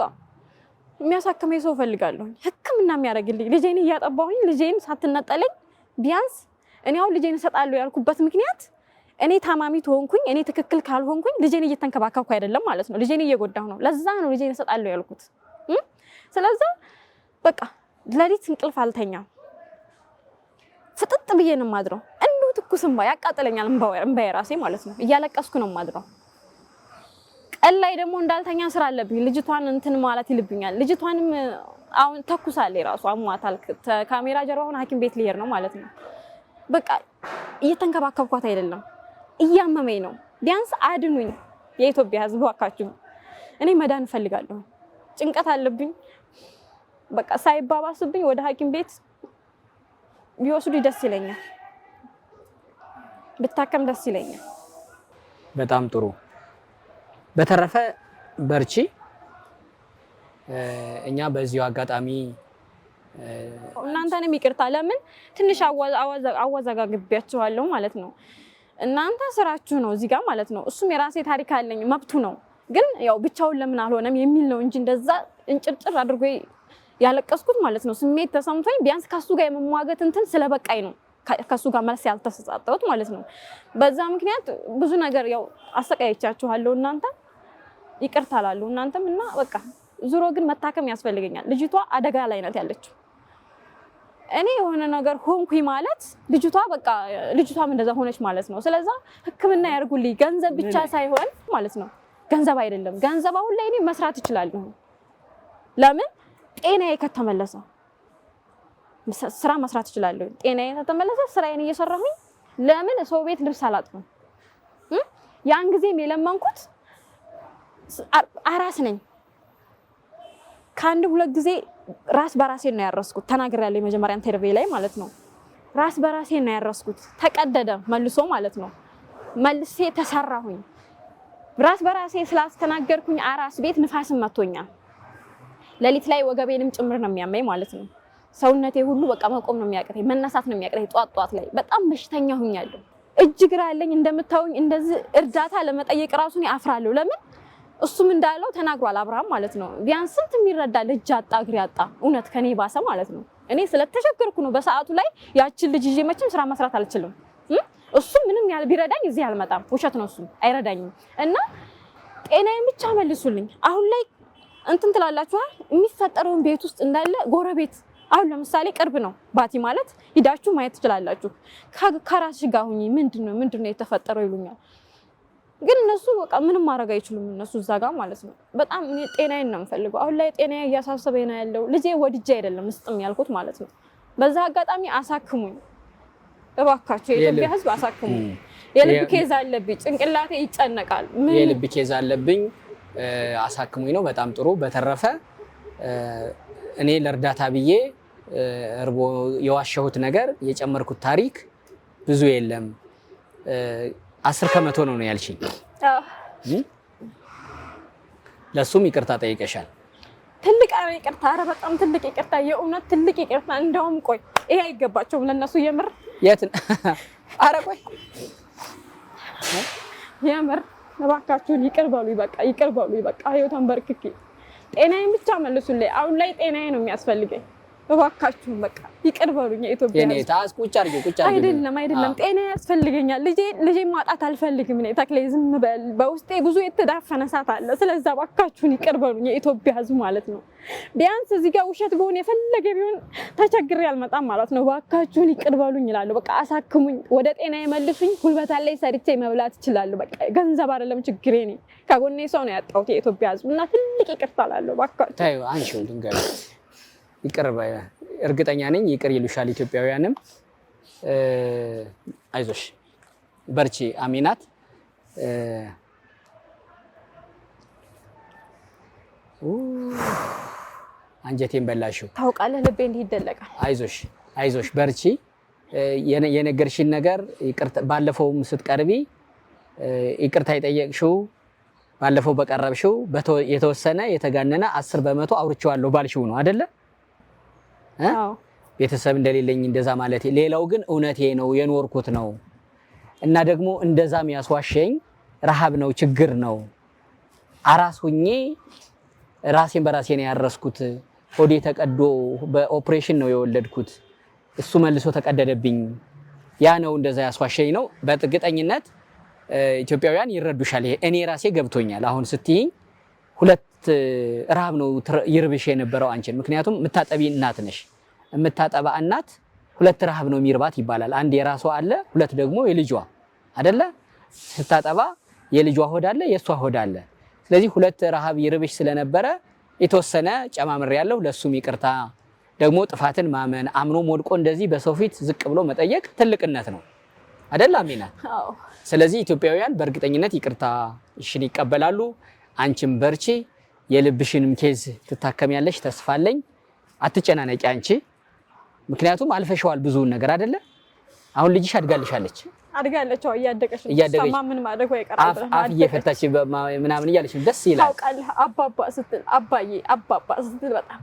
[SPEAKER 1] የሚያሳክመኝ ሰው ፈልጋለሁ። ህክምና የሚያደርግልኝ ልጄን እያጠባሁኝ ልጄን ሳትነጠለኝ ቢያንስ እኔ አሁን ልጄን እሰጣለሁ ያልኩበት ምክንያት እኔ ታማሚ ተሆንኩኝ እኔ ትክክል ካልሆንኩኝ ልጄን እየተንከባከብኩ አይደለም ማለት ነው። ልጄን እየጎዳሁ ነው። ለዛ ነው ልጄን እሰጣለሁ ያልኩት። ስለዚህ በቃ ሌሊት እንቅልፍ አልተኛም። ፍጥጥ ብዬ ነው የማድረው። እንዱ ትኩስ እንባ ያቃጥለኛል። እንባዬ ራሴ ማለት ነው እያለቀስኩ ነው የማድረው። ቀን ላይ ደግሞ እንዳልተኛ ስራ አለብኝ። ልጅቷን እንትን ማለት ይልብኛል። ልጅቷንም አሁን ተኩሳለች ራሱ አሟታል። ካሜራ ጀርባ ሆነ ሐኪም ቤት ልሄድ ነው ማለት ነው። በቃ እየተንከባከብኳት አይደለም፣ እያመመኝ ነው። ቢያንስ አድኑኝ የኢትዮጵያ ሕዝብ እባካችሁ። እኔ መዳን እፈልጋለሁ። ጭንቀት አለብኝ። በቃ ሳይባባስብኝ ወደ ሐኪም ቤት ቢወስዱ ደስ ይለኛል። ብታከም ደስ ይለኛል።
[SPEAKER 3] በጣም ጥሩ። በተረፈ በርቺ። እኛ በዚሁ አጋጣሚ
[SPEAKER 1] እናንተንም ይቅርታ ለምን ትንሽ አወዛጋግቢያችኋለሁ ማለት ነው። እናንተ ስራችሁ ነው እዚህ ጋር ማለት ነው። እሱም የራሴ ታሪክ አለኝ መብቱ ነው። ግን ያው ብቻውን ለምን አልሆነም የሚል ነው እንጂ እንደዛ እንጭርጭር አድርጎ ያለቀስኩት ማለት ነው። ስሜት ተሰምቶኝ ቢያንስ ከሱ ጋር የመሟገት እንትን ስለበቃኝ ነው ከሱ ጋር መልስ ያልተሰጣጣሁት ማለት ነው። በዛ ምክንያት ብዙ ነገር ያው አሰቃይቻችኋለሁ። እናንተ ይቅርታ አላለሁ እናንተም እና በቃ ዙሮ ግን መታከም ያስፈልገኛል። ልጅቷ አደጋ ላይ ናት ያለችው። እኔ የሆነ ነገር ሆንኩኝ ማለት ልጅቷ በቃ ልጅቷም እንደዛ ሆነች ማለት ነው። ስለዚህ ሕክምና ያርጉልኝ። ገንዘብ ብቻ ሳይሆን ማለት ነው ገንዘብ አይደለም። ገንዘብ አሁን ላይ እኔ መስራት እችላለሁ። ለምን ጤናዬ ከተመለሰ ስራ መስራት እችላለሁ። ጤናዬ ከተመለሰ ስራዬን እየሰራሁኝ ለምን ሰው ቤት ልብስ አላጥብም? ያን ጊዜም የለመንኩት አራስ ነኝ። ከአንድ ሁለት ጊዜ ራስ በራሴ ነው ያረስኩት። ተናግሬያለሁ የመጀመሪያ ኢንተርቪው ላይ ማለት ነው። ራስ በራሴ ነው ያረስኩት። ተቀደደ መልሶ ማለት ነው። መልሴ ተሰራሁኝ። ራስ በራሴ ስላስተናገርኩኝ አራስ ቤት ንፋስም መቶኛል። ሌሊት ላይ ወገቤንም ጭምር ነው የሚያመኝ ማለት ነው። ሰውነቴ ሁሉ በቃ መቆም ነው የሚያቅተኝ፣ መነሳት ነው የሚያቅተኝ። ጧት ላይ በጣም በሽተኛ ሆኛለሁ። እጅ ግራ አለኝ እንደምታዩኝ። እንደዚህ እርዳታ ለመጠየቅ ራሱን ያፍራለሁ። ለምን እሱም እንዳለው ተናግሯል አብርሃም ማለት ነው። ቢያንስ ስንት የሚረዳ ልጅ አጣ እግሬ አጣ። እውነት ከኔ ባሰ ማለት ነው። እኔ ስለተቸገርኩ ነው በሰዓቱ ላይ ያችን ልጅ ይዤ መቼም ስራ መስራት አልችልም። እሱ ምንም ያህል ቢረዳኝ እዚህ አልመጣም። ውሸት ነው፣ እሱ አይረዳኝም። እና ጤናዬን ብቻ መልሱልኝ። አሁን ላይ እንትን ትላላችኋል የሚፈጠረውን ቤት ውስጥ እንዳለ ጎረቤት አሁን ለምሳሌ ቅርብ ነው ባቲ ማለት ሂዳችሁ ማየት ትችላላችሁ። ከራስሽ ጋር ሁኚ ምንድነው የተፈጠረው ይሉኛል። ግን እነሱ በቃ ምንም ማድረግ አይችሉም። እነሱ እዛ ጋር ማለት ነው። በጣም እኔ ጤናዬን ነው የምፈልገው። አሁን ላይ ጤናዬ እያሳሰበኝ ነው ያለው። ልጄ ወድጄ አይደለም እስጥም ያልኩት ማለት ነው። በዛ አጋጣሚ አሳክሙኝ እባካችሁ፣ የኢትዮጵያ ሕዝብ አሳክሙኝ። የልብ ኬዝ አለብኝ፣ ጭንቅላቴ ይጨነቃል።
[SPEAKER 3] የልብ ኬዝ አለብኝ፣ አሳክሙኝ ነው። በጣም ጥሩ። በተረፈ እኔ ለእርዳታ ብዬ እርቦ የዋሸሁት ነገር የጨመርኩት ታሪክ ብዙ የለም። 10% ነው ያልሽኝ። ለሱም ይቅርታ ጠይቀሻል።
[SPEAKER 1] ትልቅ ይቅርታ፣ ኧረ በጣም ትልቅ ይቅርታ፣ የእውነት ትልቅ ይቅርታ። እንደውም ቆይ ይሄ አይገባቸውም ለነሱ የምር።
[SPEAKER 3] የት? ኧረ ቆይ
[SPEAKER 1] የምር እባካችሁን ይቅር በሉኝ፣ በቃ ይቅር በሉኝ። በቃ ህይወቷን በርክኬ ጤናዬን ብቻ መልሱልኝ። አሁን ላይ ጤናዬ ነው የሚያስፈልገኝ። እባካችሁን በቃ ይቅር በሉኝ። የኢትዮጵያ
[SPEAKER 3] የኔ ታስ ቁጭ አድርጊ
[SPEAKER 1] አይደለም ጤና ያስፈልገኛል። ልጄ ማጣት አልፈልግም። እኔ ተክሌ ዝም በል። በውስጤ ብዙ የተዳፈነ እሳት አለ። ስለዛ እባካችሁን ይቅር በሉኝ የኢትዮጵያ ህዝብ ማለት ነው። ቢያንስ እዚህ ጋር ውሸት ቢሆን የፈለገ ቢሆን ተቸግሬ አልመጣም ማለት ነው። እባካችሁን ይቅር በሉኝ እላለሁ። በቃ አሳክሙኝ፣ ወደ ጤና መልሱኝ። ጉልበት ላይ ሰርቼ መብላት እችላለሁ። በቃ ገንዘብ አይደለም ችግሬ። እኔ ከጎኔ ሰው ነው ያጣሁት የኢትዮጵያ ህዝብ እና ትልቅ ይቅርታ እላለሁ። እባካችሁ
[SPEAKER 3] ታዩ አንቺው ድንጋይ ይቅር እርግጠኛ ነኝ ይቅር ይሉሻል ኢትዮጵያውያንም። አይዞሽ በርቺ አሚናት። አንጀቴን በላሽው።
[SPEAKER 1] ታውቃለህ ልቤ እንዲህ ይደለቃል።
[SPEAKER 3] አይዞሽ በርቺ። የነገርሽን ነገር ባለፈውም ስትቀርቢ ይቅርታ የጠየቅሽው ባለፈው በቀረብሽው የተወሰነ የተጋነነ 10% አውርቼዋለሁ ባልሽው ነው አይደለ? ቤተሰብ እንደሌለኝ እንደዛ ማለት። ሌላው ግን እውነቴ ነው የኖርኩት ነው እና ደግሞ እንደዛም ያስዋሸኝ ረሃብ ነው ችግር ነው። አራስ ሁኜ ራሴን በራሴ ነው ያረስኩት። ሆዴ ተቀዶ በኦፕሬሽን ነው የወለድኩት። እሱ መልሶ ተቀደደብኝ። ያ ነው እንደዛ ያስዋሸኝ ነው። በጥግጠኝነት ኢትዮጵያውያን ይረዱሻል። ይሄ እኔ ራሴ ገብቶኛል። አሁን ስትይኝ ሁለት ረሃብ ነው ይርብሽ የነበረው አንቺን። ምክንያቱም የምታጠቢ እናት ነሽ። የምታጠባ እናት ሁለት ረሃብ ነው የሚርባት ይባላል። አንድ የራሷ አለ፣ ሁለት ደግሞ የልጇ አይደለ? ስታጠባ የልጇ ሆድ አለ፣ የሷ ሆድ አለ። ስለዚህ ሁለት ረሃብ ይርብሽ ስለነበረ የተወሰነ ጨማምር ያለው ለሱም ይቅርታ። ደግሞ ጥፋትን ማመን አምኖ ሞድቆ እንደዚህ በሰው ፊት ዝቅ ብሎ መጠየቅ ትልቅነት ነው አይደል አሚና? ስለዚህ ኢትዮጵያውያን በእርግጠኝነት ይቅርታሽን ይቀበላሉ። አንቺም በርቺ፣ የልብሽንም ኬዝ ትታከሚያለሽ፣ ተስፋ አለኝ። አትጨናነቂ አንቺ፣ ምክንያቱም አልፈሽዋል ብዙውን ነገር አይደለ? አሁን ልጅሽ አድጋልሻለች።
[SPEAKER 1] እያደገች ነው። ምን ማድረግ አይቀርም።
[SPEAKER 3] አፍ እየፈታች ምናምን እያለች ደስ ይላል።
[SPEAKER 1] ታውቃለህ አባባ ስትል አባባ ስትል በጣም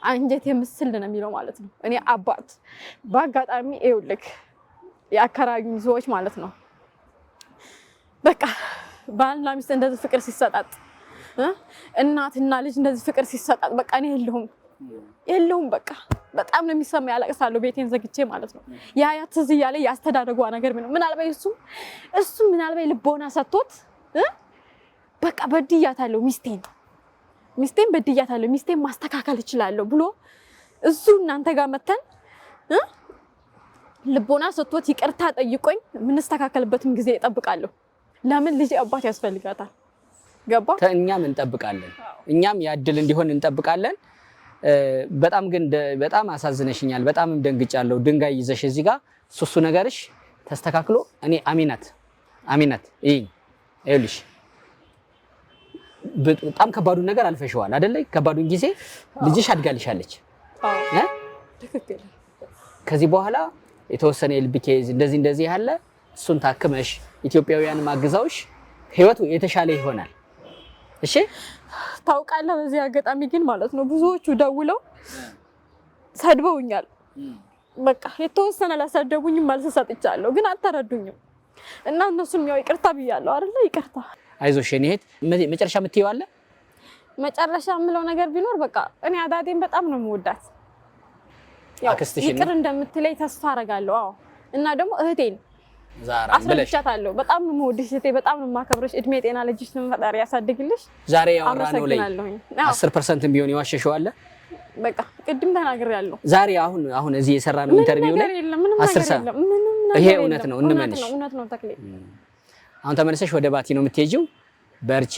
[SPEAKER 1] አንጀት የምስል ነው የሚለው ማለት ነው። እኔ አባት በአጋጣሚ ይኸውልህ የአከራዩኝ ሰዎች ማለት ነው በቃ ባልና ሚስት እንደዚህ ፍቅር ሲሰጣጥ እናትና ልጅ እንደዚህ ፍቅር ሲሰጣጥ በቃ እኔ የለሁም በቃ በጣም ነው የሚሰማ። ያለቅሳለሁ ቤቴን ዘግቼ ማለት ነው። ያ ትዝ እያለ ያስተዳደጓ ነገር ምናልባት እሱ ምናልባት ልቦና ሰጥቶት በቃ በድያታለሁ ሚስቴን በድያታለሁ ሚስቴን ማስተካከል እችላለሁ ብሎ እሱ እናንተ ጋር መተን ልቦና ሰጥቶት ይቅርታ ጠይቆኝ የምንስተካከልበትን ጊዜ እጠብቃለሁ። ለምን ልጅ አባት ያስፈልጋታል። ገባ?
[SPEAKER 3] እኛም እንጠብቃለን። እኛም ያድል እንዲሆን እንጠብቃለን። በጣም ግን በጣም አሳዝነሽኛል። በጣም ደንግጫለሁ። ድንጋይ ይዘሽ እዚህ ጋር ሱሱ ነገርሽ ተስተካክሎ እኔ አሚናት ይኸውልሽ በጣም ከባዱን ነገር አልፈሽዋል አይደለ? ከባዱን ጊዜ ልጅሽ አድጋልሻለች።
[SPEAKER 1] ትክክል።
[SPEAKER 3] ከዚህ በኋላ የተወሰነ የልብ ኬዝ እንደዚህ ያለ እሱን ታክመሽ ኢትዮጵያውያን ማግዛውሽ ህይወቱ የተሻለ ይሆናል። እሺ
[SPEAKER 1] ታውቃለህ፣ በዚህ አጋጣሚ ግን ማለት ነው ብዙዎቹ ደውለው ሰድበውኛል። በቃ የተወሰነ ለሰደቡኝ መልስ ሰጥቻለሁ፣ ግን አልተረዱኝም እና እነሱም ያው ይቅርታ ብያለሁ አይደለ? ይቅርታ።
[SPEAKER 3] አይዞሽ የኔ እህት። መጨረሻ የምትይው አለ?
[SPEAKER 1] መጨረሻ የምለው ነገር ቢኖር በቃ እኔ አዳዴን በጣም ነው የምወዳት። ያው ይቅር እንደምትለኝ ተስፋ አደርጋለሁ። አዎ። እና ደግሞ እህቴን
[SPEAKER 3] ዛራ
[SPEAKER 1] አስረድቻታለሁ። በጣም ነው የምወድሽ እህቴ፣ በጣም ነው የማከብርሽ። እድሜ ጤና ልጅሽን ፈጣሪ ያሳድግልሽ።
[SPEAKER 3] ዛሬ ያወራነው ላይ 10% ቢሆን የዋሸሽው አለ?
[SPEAKER 1] በቃ ቅድም ተናግሬያለሁ።
[SPEAKER 3] ዛሬ አሁን እዚህ የሰራነው ኢንተርቪው ላይ 10% ይሄ እውነት ነው እንመንሽ።
[SPEAKER 1] እውነት ነው ተክሌ።
[SPEAKER 3] አሁን ተመለሰሽ ወደ ባቲ ነው የምትሄጂው። በርቺ።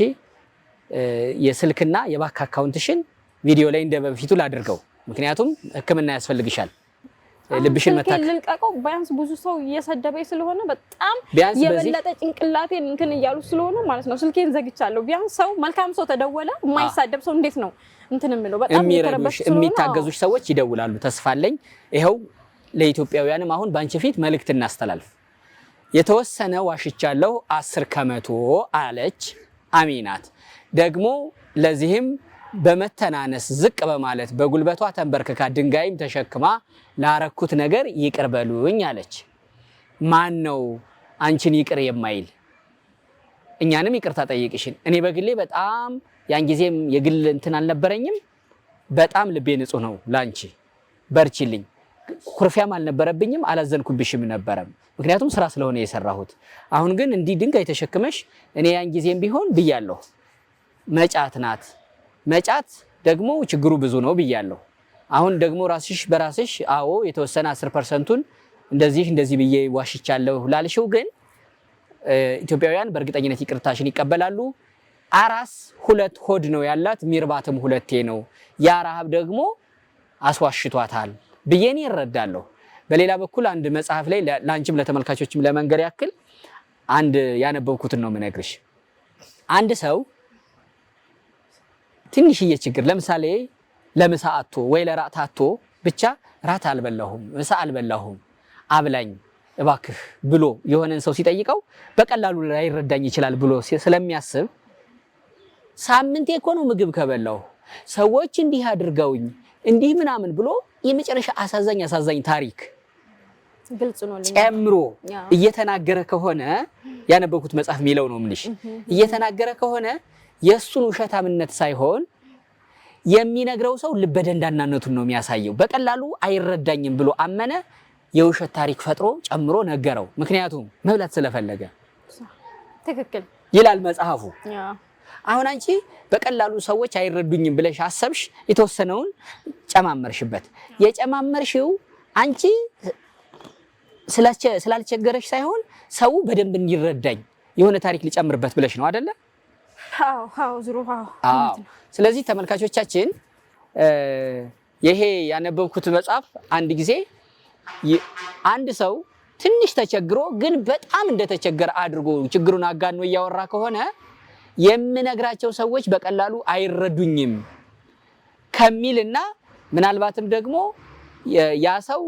[SPEAKER 3] የስልክና የባንክ አካውንትሽን ቪዲዮ ላይ እንደበፊቱ ላድርገው፣ ምክንያቱም ሕክምና ያስፈልግሻል። ልብሽን መታከም
[SPEAKER 1] ልልቀቀው። ቢያንስ ብዙ ሰው እየሰደበኝ ስለሆነ በጣም የበለጠ ጭንቅላቴን እንትን እያሉ ስለሆነ ማለት ነው ስልኬን ዘግቻለሁ። ቢያንስ ሰው መልካም ሰው ተደወለ፣ የማይሳደብ ሰው እንዴት ነው እንትን የምለው? በጣም
[SPEAKER 3] የሚረዱሽ የሚታገዙሽ ሰዎች ይደውላሉ። ተስፋ አለኝ። ይኸው ለኢትዮጵያውያንም አሁን ባንቺ ፊት መልእክት እናስተላልፍ። የተወሰነ ዋሽቻለሁ 10% አለች አሚናት። ደግሞ ለዚህም በመተናነስ ዝቅ በማለት በጉልበቷ ተንበርክካ ድንጋይም ተሸክማ ላረኩት ነገር ይቅር በሉኝ አለች። ማን ነው አንቺን ይቅር የማይል? እኛንም ይቅርታ ጠይቅሽን። እኔ በግሌ በጣም ያን ጊዜም የግል እንትን አልነበረኝም። በጣም ልቤ ንጹህ ነው ላንቺ፣ በርቺልኝ። ኩርፊያም አልነበረብኝም፣ አላዘንኩብሽም ነበረም፣ ምክንያቱም ስራ ስለሆነ የሰራሁት። አሁን ግን እንዲህ ድንጋይ ተሸክመሽ እኔ ያን ጊዜም ቢሆን ብያለሁ፣ መጫት ናት። መጫት ደግሞ ችግሩ ብዙ ነው ብያለሁ። አሁን ደግሞ ራስሽ በራስሽ አዎ የተወሰነ 10%ቱን እንደዚህ ብዬ ዋሽቻለሁ ላልሽው ግን ኢትዮጵያውያን በእርግጠኝነት ይቅርታሽን ይቀበላሉ። አራስ 2 ሆድ ነው ያላት፣ ሚርባትም 2 ነው። ያ ረሃብ ደግሞ አስዋሽቷታል ብዬ እኔ እረዳለሁ። በሌላ በኩል አንድ መጽሐፍ ላይ ላንቺም ለተመልካቾችም ለመንገር ያክል አንድ ያነበብኩትን ነው የምነግርሽ። አንድ ሰው ትንሽዬ ችግር ለምሳሌ ለምሳ አጥቶ ወይ ለራት አጥቶ ብቻ ራት አልበላሁም፣ ምሳ አልበላሁም፣ አብላኝ እባክህ ብሎ የሆነን ሰው ሲጠይቀው በቀላሉ ላይረዳኝ ይችላል ብሎ ስለሚያስብ ሳምንቴ እኮ ነው ምግብ ከበላሁ ሰዎች እንዲህ አድርገውኝ እንዲህ ምናምን ብሎ የመጨረሻ አሳዛኝ ታሪክ
[SPEAKER 1] ግልጽ ነው
[SPEAKER 3] ጨምሮ እየተናገረ ከሆነ ያነበብኩት መጽሐፍ የሚለው ነው ምንሽ እየተናገረ ከሆነ የሱን ውሸታምነት ሳይሆን የሚነግረው ሰው ልበደንዳናነቱን ነው የሚያሳየው። በቀላሉ አይረዳኝም ብሎ አመነ፣ የውሸት ታሪክ ፈጥሮ ጨምሮ ነገረው። ምክንያቱም መብላት ስለፈለገ
[SPEAKER 1] ትክክል
[SPEAKER 3] ይላል መጽሐፉ። አሁን አንቺ በቀላሉ ሰዎች አይረዱኝም ብለሽ አሰብሽ፣ የተወሰነውን ጨማመርሽበት። የጨማመርሽው አንቺ ስላልቸገረሽ ሳይሆን ሰው በደንብ እንዲረዳኝ የሆነ ታሪክ ሊጨምርበት ብለሽ ነው አይደለ?
[SPEAKER 1] አዎ ዝሩ
[SPEAKER 3] ስለዚህ ተመልካቾቻችን ይሄ ያነበብኩት መጽሐፍ አንድ ጊዜ አንድ ሰው ትንሽ ተቸግሮ ግን በጣም እንደተቸገረ አድርጎ ችግሩን አጋኖ እያወራ ከሆነ የምነግራቸው ሰዎች በቀላሉ አይረዱኝም ከሚልና ምናልባትም ደግሞ ያ ሰው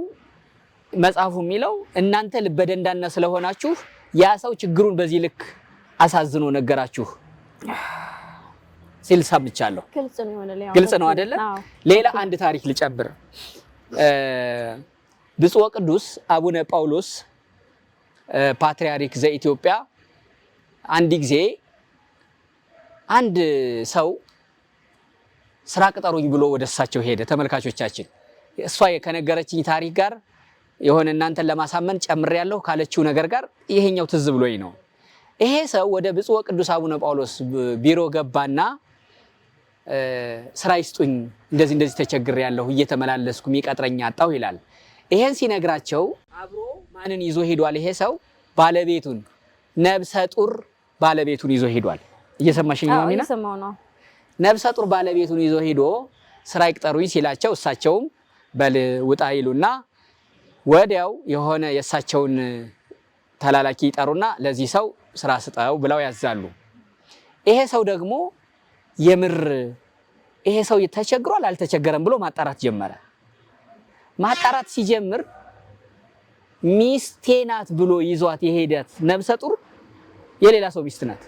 [SPEAKER 3] መጽሐፉ የሚለው እናንተ ልበደንዳና ስለሆናችሁ ያ ሰው ችግሩን በዚህ ልክ አሳዝኖ ነገራችሁ ሲል ሰምቻለሁ። ግልጽ ነው አይደለ? ሌላ አንድ ታሪክ ልጨምር። ብፁዕ ወቅዱስ አቡነ ጳውሎስ ፓትርያርክ ዘኢትዮጵያ አንድ ጊዜ አንድ ሰው ስራ ቅጠሩኝ ብሎ ወደ እሳቸው ሄደ። ተመልካቾቻችን እሷ ከነገረችኝ ታሪክ ጋር የሆነ እናንተን ለማሳመን ጨምሬያለሁ ካለችው ነገር ጋር ይሄኛው ትዝ ብሎኝ ነው። ይሄ ሰው ወደ ብፁዕ ወቅዱስ አቡነ ጳውሎስ ቢሮ ገባና ስራ ይስጡኝ እንደዚህ ተቸግሬያለሁ እየተመላለስኩ የሚቀጥረኝ አጣሁ ይላል። ይሄን ሲነግራቸው አብሮ ማንን ይዞ ሄዷል? ይሄ ሰው ባለቤቱን፣ ነብሰ ጡር ባለቤቱን ይዞ ሄዷል። እየሰማሽኝ ነው ሚና?
[SPEAKER 1] እየሰማው ነው።
[SPEAKER 3] ነብሰ ጡር ባለቤቱን ይዞ ሄዶ ስራ ይቅጠሩኝ ሲላቸው እሳቸውም በል ውጣ ይሉና ወዲያው የሆነ የእሳቸውን ተላላኪ ይጠሩና ለዚህ ሰው ስራ ስጠው ብለው ያዛሉ። ይሄ ሰው ደግሞ የምር ይሄ ሰው ተቸግሯል አልተቸገረም ብሎ ማጣራት ጀመረ። ማጣራት ሲጀምር ሚስቴ ናት ብሎ ይዟት የሄዳት ነብሰ ጡር የሌላ ሰው ሚስት ናት።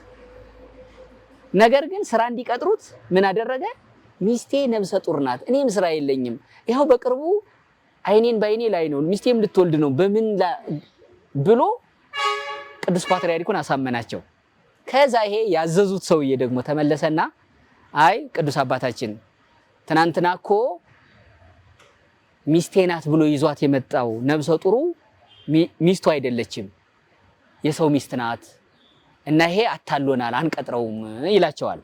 [SPEAKER 3] ነገር ግን ስራ እንዲቀጥሩት ምን አደረገ? ሚስቴ ነብሰ ጡር ናት፣ እኔም ስራ የለኝም፣ ይኸው በቅርቡ አይኔን ባይኔ ላይ ነው፣ ሚስቴም ልትወልድ ነው በምን ብሎ ቅዱስ ፓትርያርኩን አሳመናቸው። ከዛ ይሄ ያዘዙት ሰውዬ ደግሞ ተመለሰና አይ ቅዱስ አባታችን ትናንትና እኮ ሚስቴ ናት ብሎ ይዟት የመጣው ነብሰ ጡሩ ሚስቱ አይደለችም የሰው ሚስት ናት እና ይሄ አታሎናል አንቀጥረውም ይላቸዋል።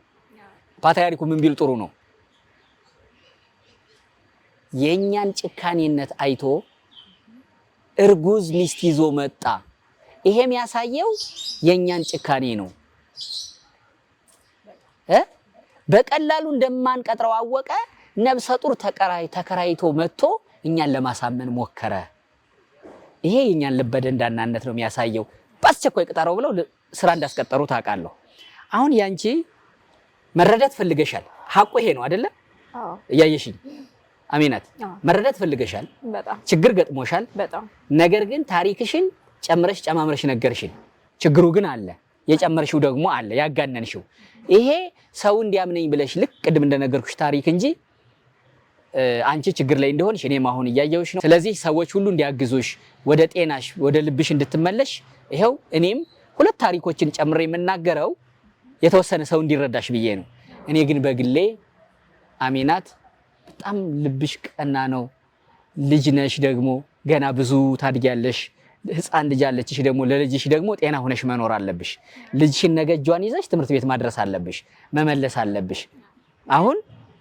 [SPEAKER 3] ፓትርያርኩ ምን ቢል ጥሩ ነው? የኛን ጭካኔነት አይቶ እርጉዝ ሚስት ይዞ መጣ። ይሄም ያሳየው የኛን ጭካኔ ነው። በቀላሉ እንደማንቀጥረው አወቀ። ነብሰ ጡር ተከራይቶ መጥቶ እኛን ለማሳመን ሞከረ። ይሄ የኛን ልበደንዳናነት ነው የሚያሳየው። በአስቸኳይ ቅጠረው ብለው ስራ እንዳስቀጠሩ ታውቃለሁ። አሁን ያንቺ መረዳት ፈልገሻል። ሐቁ ይሄ ነው አይደለ? እያየሽኝ አሜናት፣ መረዳት ፈልገሻል።
[SPEAKER 1] በጣም
[SPEAKER 3] ችግር ገጥሞሻል።
[SPEAKER 1] በጣም
[SPEAKER 3] ነገር ግን ታሪክሽን ጨማምረሽ ነገርሽን። ችግሩ ግን አለ፣ የጨመርሽው ደግሞ አለ፣ ያጋነንሽው። ይሄ ሰው እንዲያምነኝ ብለሽ ልክ ቅድም እንደነገርኩሽ ታሪክ እንጂ አንቺ ችግር ላይ እንደሆንሽ እኔም አሁን እያየሁሽ ነው። ስለዚህ ሰዎች ሁሉ እንዲያግዙሽ፣ ወደ ጤናሽ፣ ወደ ልብሽ እንድትመለሽ ይሄው እኔም 2 ታሪኮችን ጨምሬ የምናገረው የተወሰነ ሰው እንዲረዳሽ ብዬ ነው። እኔ ግን በግሌ አሚናት በጣም ልብሽ ቀና ነው። ልጅ ነሽ ደግሞ ገና ብዙ ታድጊያለሽ። ህፃን ልጅ አለችሽ ደግሞ ለልጅሽ ደግሞ ጤና ሆነሽ መኖር አለብሽ። ልጅሽን ነገ እጇን ይዘሽ ትምህርት ቤት ማድረስ አለብሽ፣ መመለስ አለብሽ። አሁን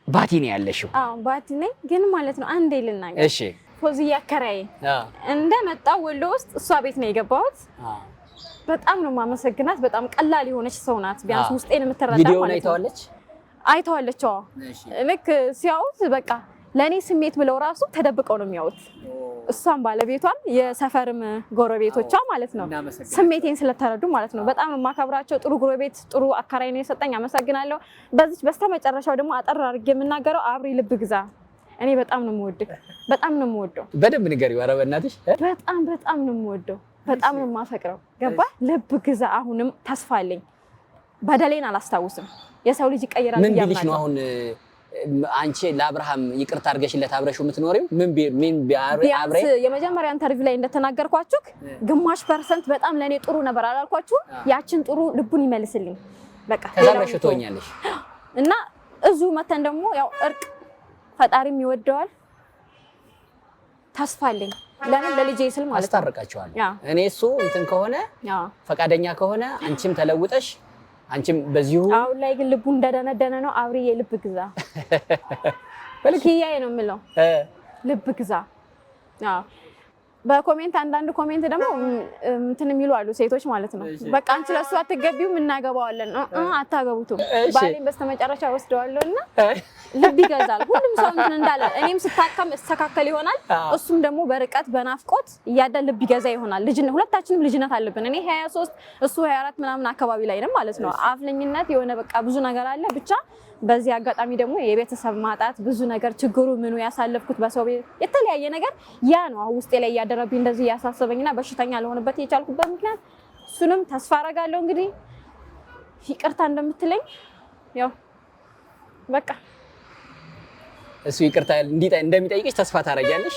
[SPEAKER 3] ባቲ ነው ያለሽው?
[SPEAKER 1] አዎ ባቲ ነኝ። ግን ማለት ነው አንዴ ልናገር።
[SPEAKER 3] እሺ
[SPEAKER 1] ፎዚያ ከራይ እንደመጣው ወሎ ውስጥ እሷ ቤት ነው የገባሁት። በጣም ነው ማመሰግናት። በጣም ቀላል የሆነች ሰው ናት። ቢያንስ ውስጤን የምትረዳ ማለት ነው።
[SPEAKER 3] ቪዲዮውን አይተዋለች?
[SPEAKER 1] አዎ ልክ ሲያዩት በቃ ለኔ ስሜት ብለው ራሱ ተደብቀው ነው የሚያዩት። እሷም ባለቤቷም የሰፈርም ጎረቤቶቿ ማለት ነው ስሜቴን ስለተረዱ ማለት ነው። በጣም የማከብራቸው ጥሩ ጎረቤት ጥሩ አካራይ ነው የሰጠኝ። አመሰግናለሁ። በዚህ በስተመጨረሻው ደግሞ አጠር አድርጌ የምናገረው አብሪ ልብ ግዛ። እኔ በጣም ነው የምወድህ፣ በጣም ነው የምወደው።
[SPEAKER 3] በደንብ ንገሪው። ኧረ በእናትሽ
[SPEAKER 1] በጣም ነው የምወደው፣ በጣም ነው የማፈቅረው። ገባ? ልብ ግዛ። አሁንም ተስፋ አለኝ። በደሌን አላስታውስም። የሰው ልጅ ይቀየራል።
[SPEAKER 3] ምን ቢልሽ ነው አሁን አንቺ ለአብርሃም ይቅርታ አድርገሽለት አብረሽው የምትኖሪው? ምን አብሬ
[SPEAKER 1] የመጀመሪያ ኢንተርቪው ላይ እንደተናገርኳችሁ ግማሽ % በጣም ለኔ ጥሩ ነበር አላልኳችሁ? ያችን ጥሩ ልቡን ይመልስልኝ በቃ።
[SPEAKER 3] ተዛረሽ ትሆኛለሽ
[SPEAKER 1] እና እዙ መተን ደግሞ ያው እርቅ ፈጣሪም ይወደዋል። ተስፋ አለኝ። ለምን ለልጄ ስል ማለት ነው።
[SPEAKER 3] አስታርቃቸዋለሁ እኔ እሱ እንትን ከሆነ ፈቃደኛ ከሆነ አንቺም ተለውጠሽ አንቺም በዚሁ።
[SPEAKER 1] አሁን ላይ ግን ልቡ እንደደነደነ ነው። አብሪዬ ልብ ግዛ በልኪያዬ ነው የምለው። ልብ ግዛ። አዎ በኮሜንት አንዳንድ ኮሜንት ደግሞ እንትን የሚሉ አሉ ሴቶች ማለት ነው። በቃ አንቺ ለሱ አትገቢውም እናገባዋለን። አታገቡትም። ባሌን በስተመጨረሻ ወስደዋለሁና ልብ ይገዛል። ሁሉም ሰው እንትን እንዳለ እኔም ስታከም እስተካከል ይሆናል። እሱም ደግሞ በርቀት በናፍቆት እያደ ልብ ይገዛ ይሆናል። ልጅነት ሁለታችንም ልጅነት አለብን። እኔ 23 እሱ 24 ምናምን አካባቢ ላይ ነው ማለት ነው። አፍለኝነት የሆነ በቃ ብዙ ነገር አለ ብቻ። በዚህ አጋጣሚ ደግሞ የቤተሰብ ማጣት ብዙ ነገር ችግሩ ምኑ ያሳለፍኩት በሰው ቤት የተለያየ ነገር ያ ነው ውስጤ ላይ ያደረብኝ እንደዚህ ያሳሰበኝና በሽተኛ ለሆነበት የቻልኩበት ምክንያት እሱንም ተስፋ አረጋለሁ። እንግዲህ ይቅርታ እንደምትለኝ ያው በቃ
[SPEAKER 3] እሱ ይቅርታ እንደሚጠይቅሽ ተስፋ ታረጋለሽ።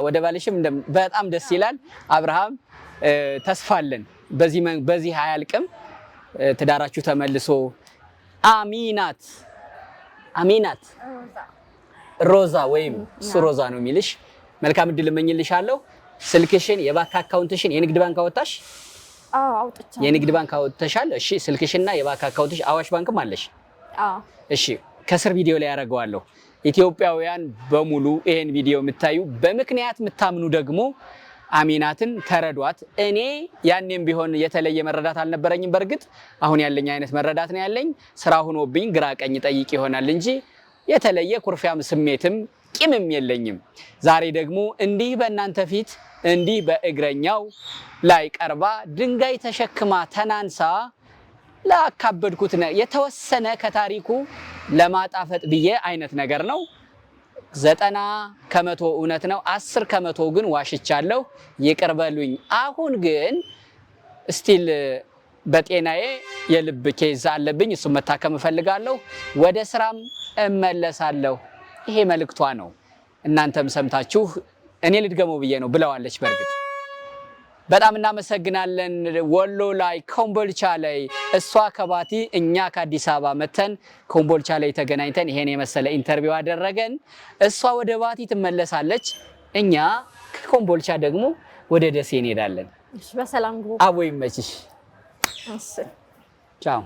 [SPEAKER 3] ወደ ባልሽም በጣም ደስ ይላል። አብርሃም ተስፋ አለን በዚህ አያልቅም። ትዳራችሁ ተመልሶ አሚናት ሮዛ ወይም እሱ ሮዛ ነው የሚልሽ። መልካም እድል እመኝልሻለሁ። ስልክሽን፣ የባንክ አካውንትሽን የንግድ ባንክ አወጣሽ?
[SPEAKER 1] አዎ አውጥቻለሁ።
[SPEAKER 3] የንግድ ባንክ አወጥተሻል? እሺ ስልክሽና የባንክ አካውንትሽ አዋሽ ባንክም አለሽ?
[SPEAKER 1] አዎ።
[SPEAKER 3] እሺ ከስር ቪዲዮ ላይ ያደርገዋለሁ። ኢትዮጵያውያን በሙሉ ይሄን ቪዲዮ የምታዩ በምክንያት የምታምኑ ደግሞ አሚናትን ተረዷት። እኔ ያኔም ቢሆን የተለየ መረዳት አልነበረኝም። በእርግጥ አሁን ያለኝ አይነት መረዳት ነው ያለኝ። ስራ ሆኖብኝ ግራ ቀኝ ጠይቅ ይሆናል እንጂ የተለየ ኩርፊያም ስሜትም ቂምም የለኝም። ዛሬ ደግሞ እንዲህ በእናንተ ፊት እንዲህ በእግረኛው ላይ ቀርባ ድንጋይ ተሸክማ ተናንሳ ላካበድኩት የተወሰነ ከታሪኩ ለማጣፈጥ ብዬ አይነት ነገር ነው። 90% እውነት ነው፣ 10% ግን ዋሽቻለሁ። ይቅር በሉኝ። አሁን ግን ስቲል በጤናዬ የልብ ኬዝ አለብኝ። እሱም መታከም እፈልጋለሁ። ወደ ስራም እመለሳለሁ። ይሄ መልእክቷ ነው። እናንተም ሰምታችሁ እኔ ልድገመው ብዬ ነው ብለዋለች። በእርግጥ በጣም እናመሰግናለን። ወሎ ላይ ኮምቦልቻ ላይ እሷ ከባቲ እኛ ከአዲስ አበባ መተን ኮምቦልቻ ላይ ተገናኝተን ይሄን የመሰለ ኢንተርቪው አደረገን። እሷ ወደ ባቲ ትመለሳለች። እኛ ከኮምቦልቻ ደግሞ ወደ ደሴ እንሄዳለን።
[SPEAKER 1] በሰላም ግቡ።
[SPEAKER 3] አቦ ይመችሽ። ቻው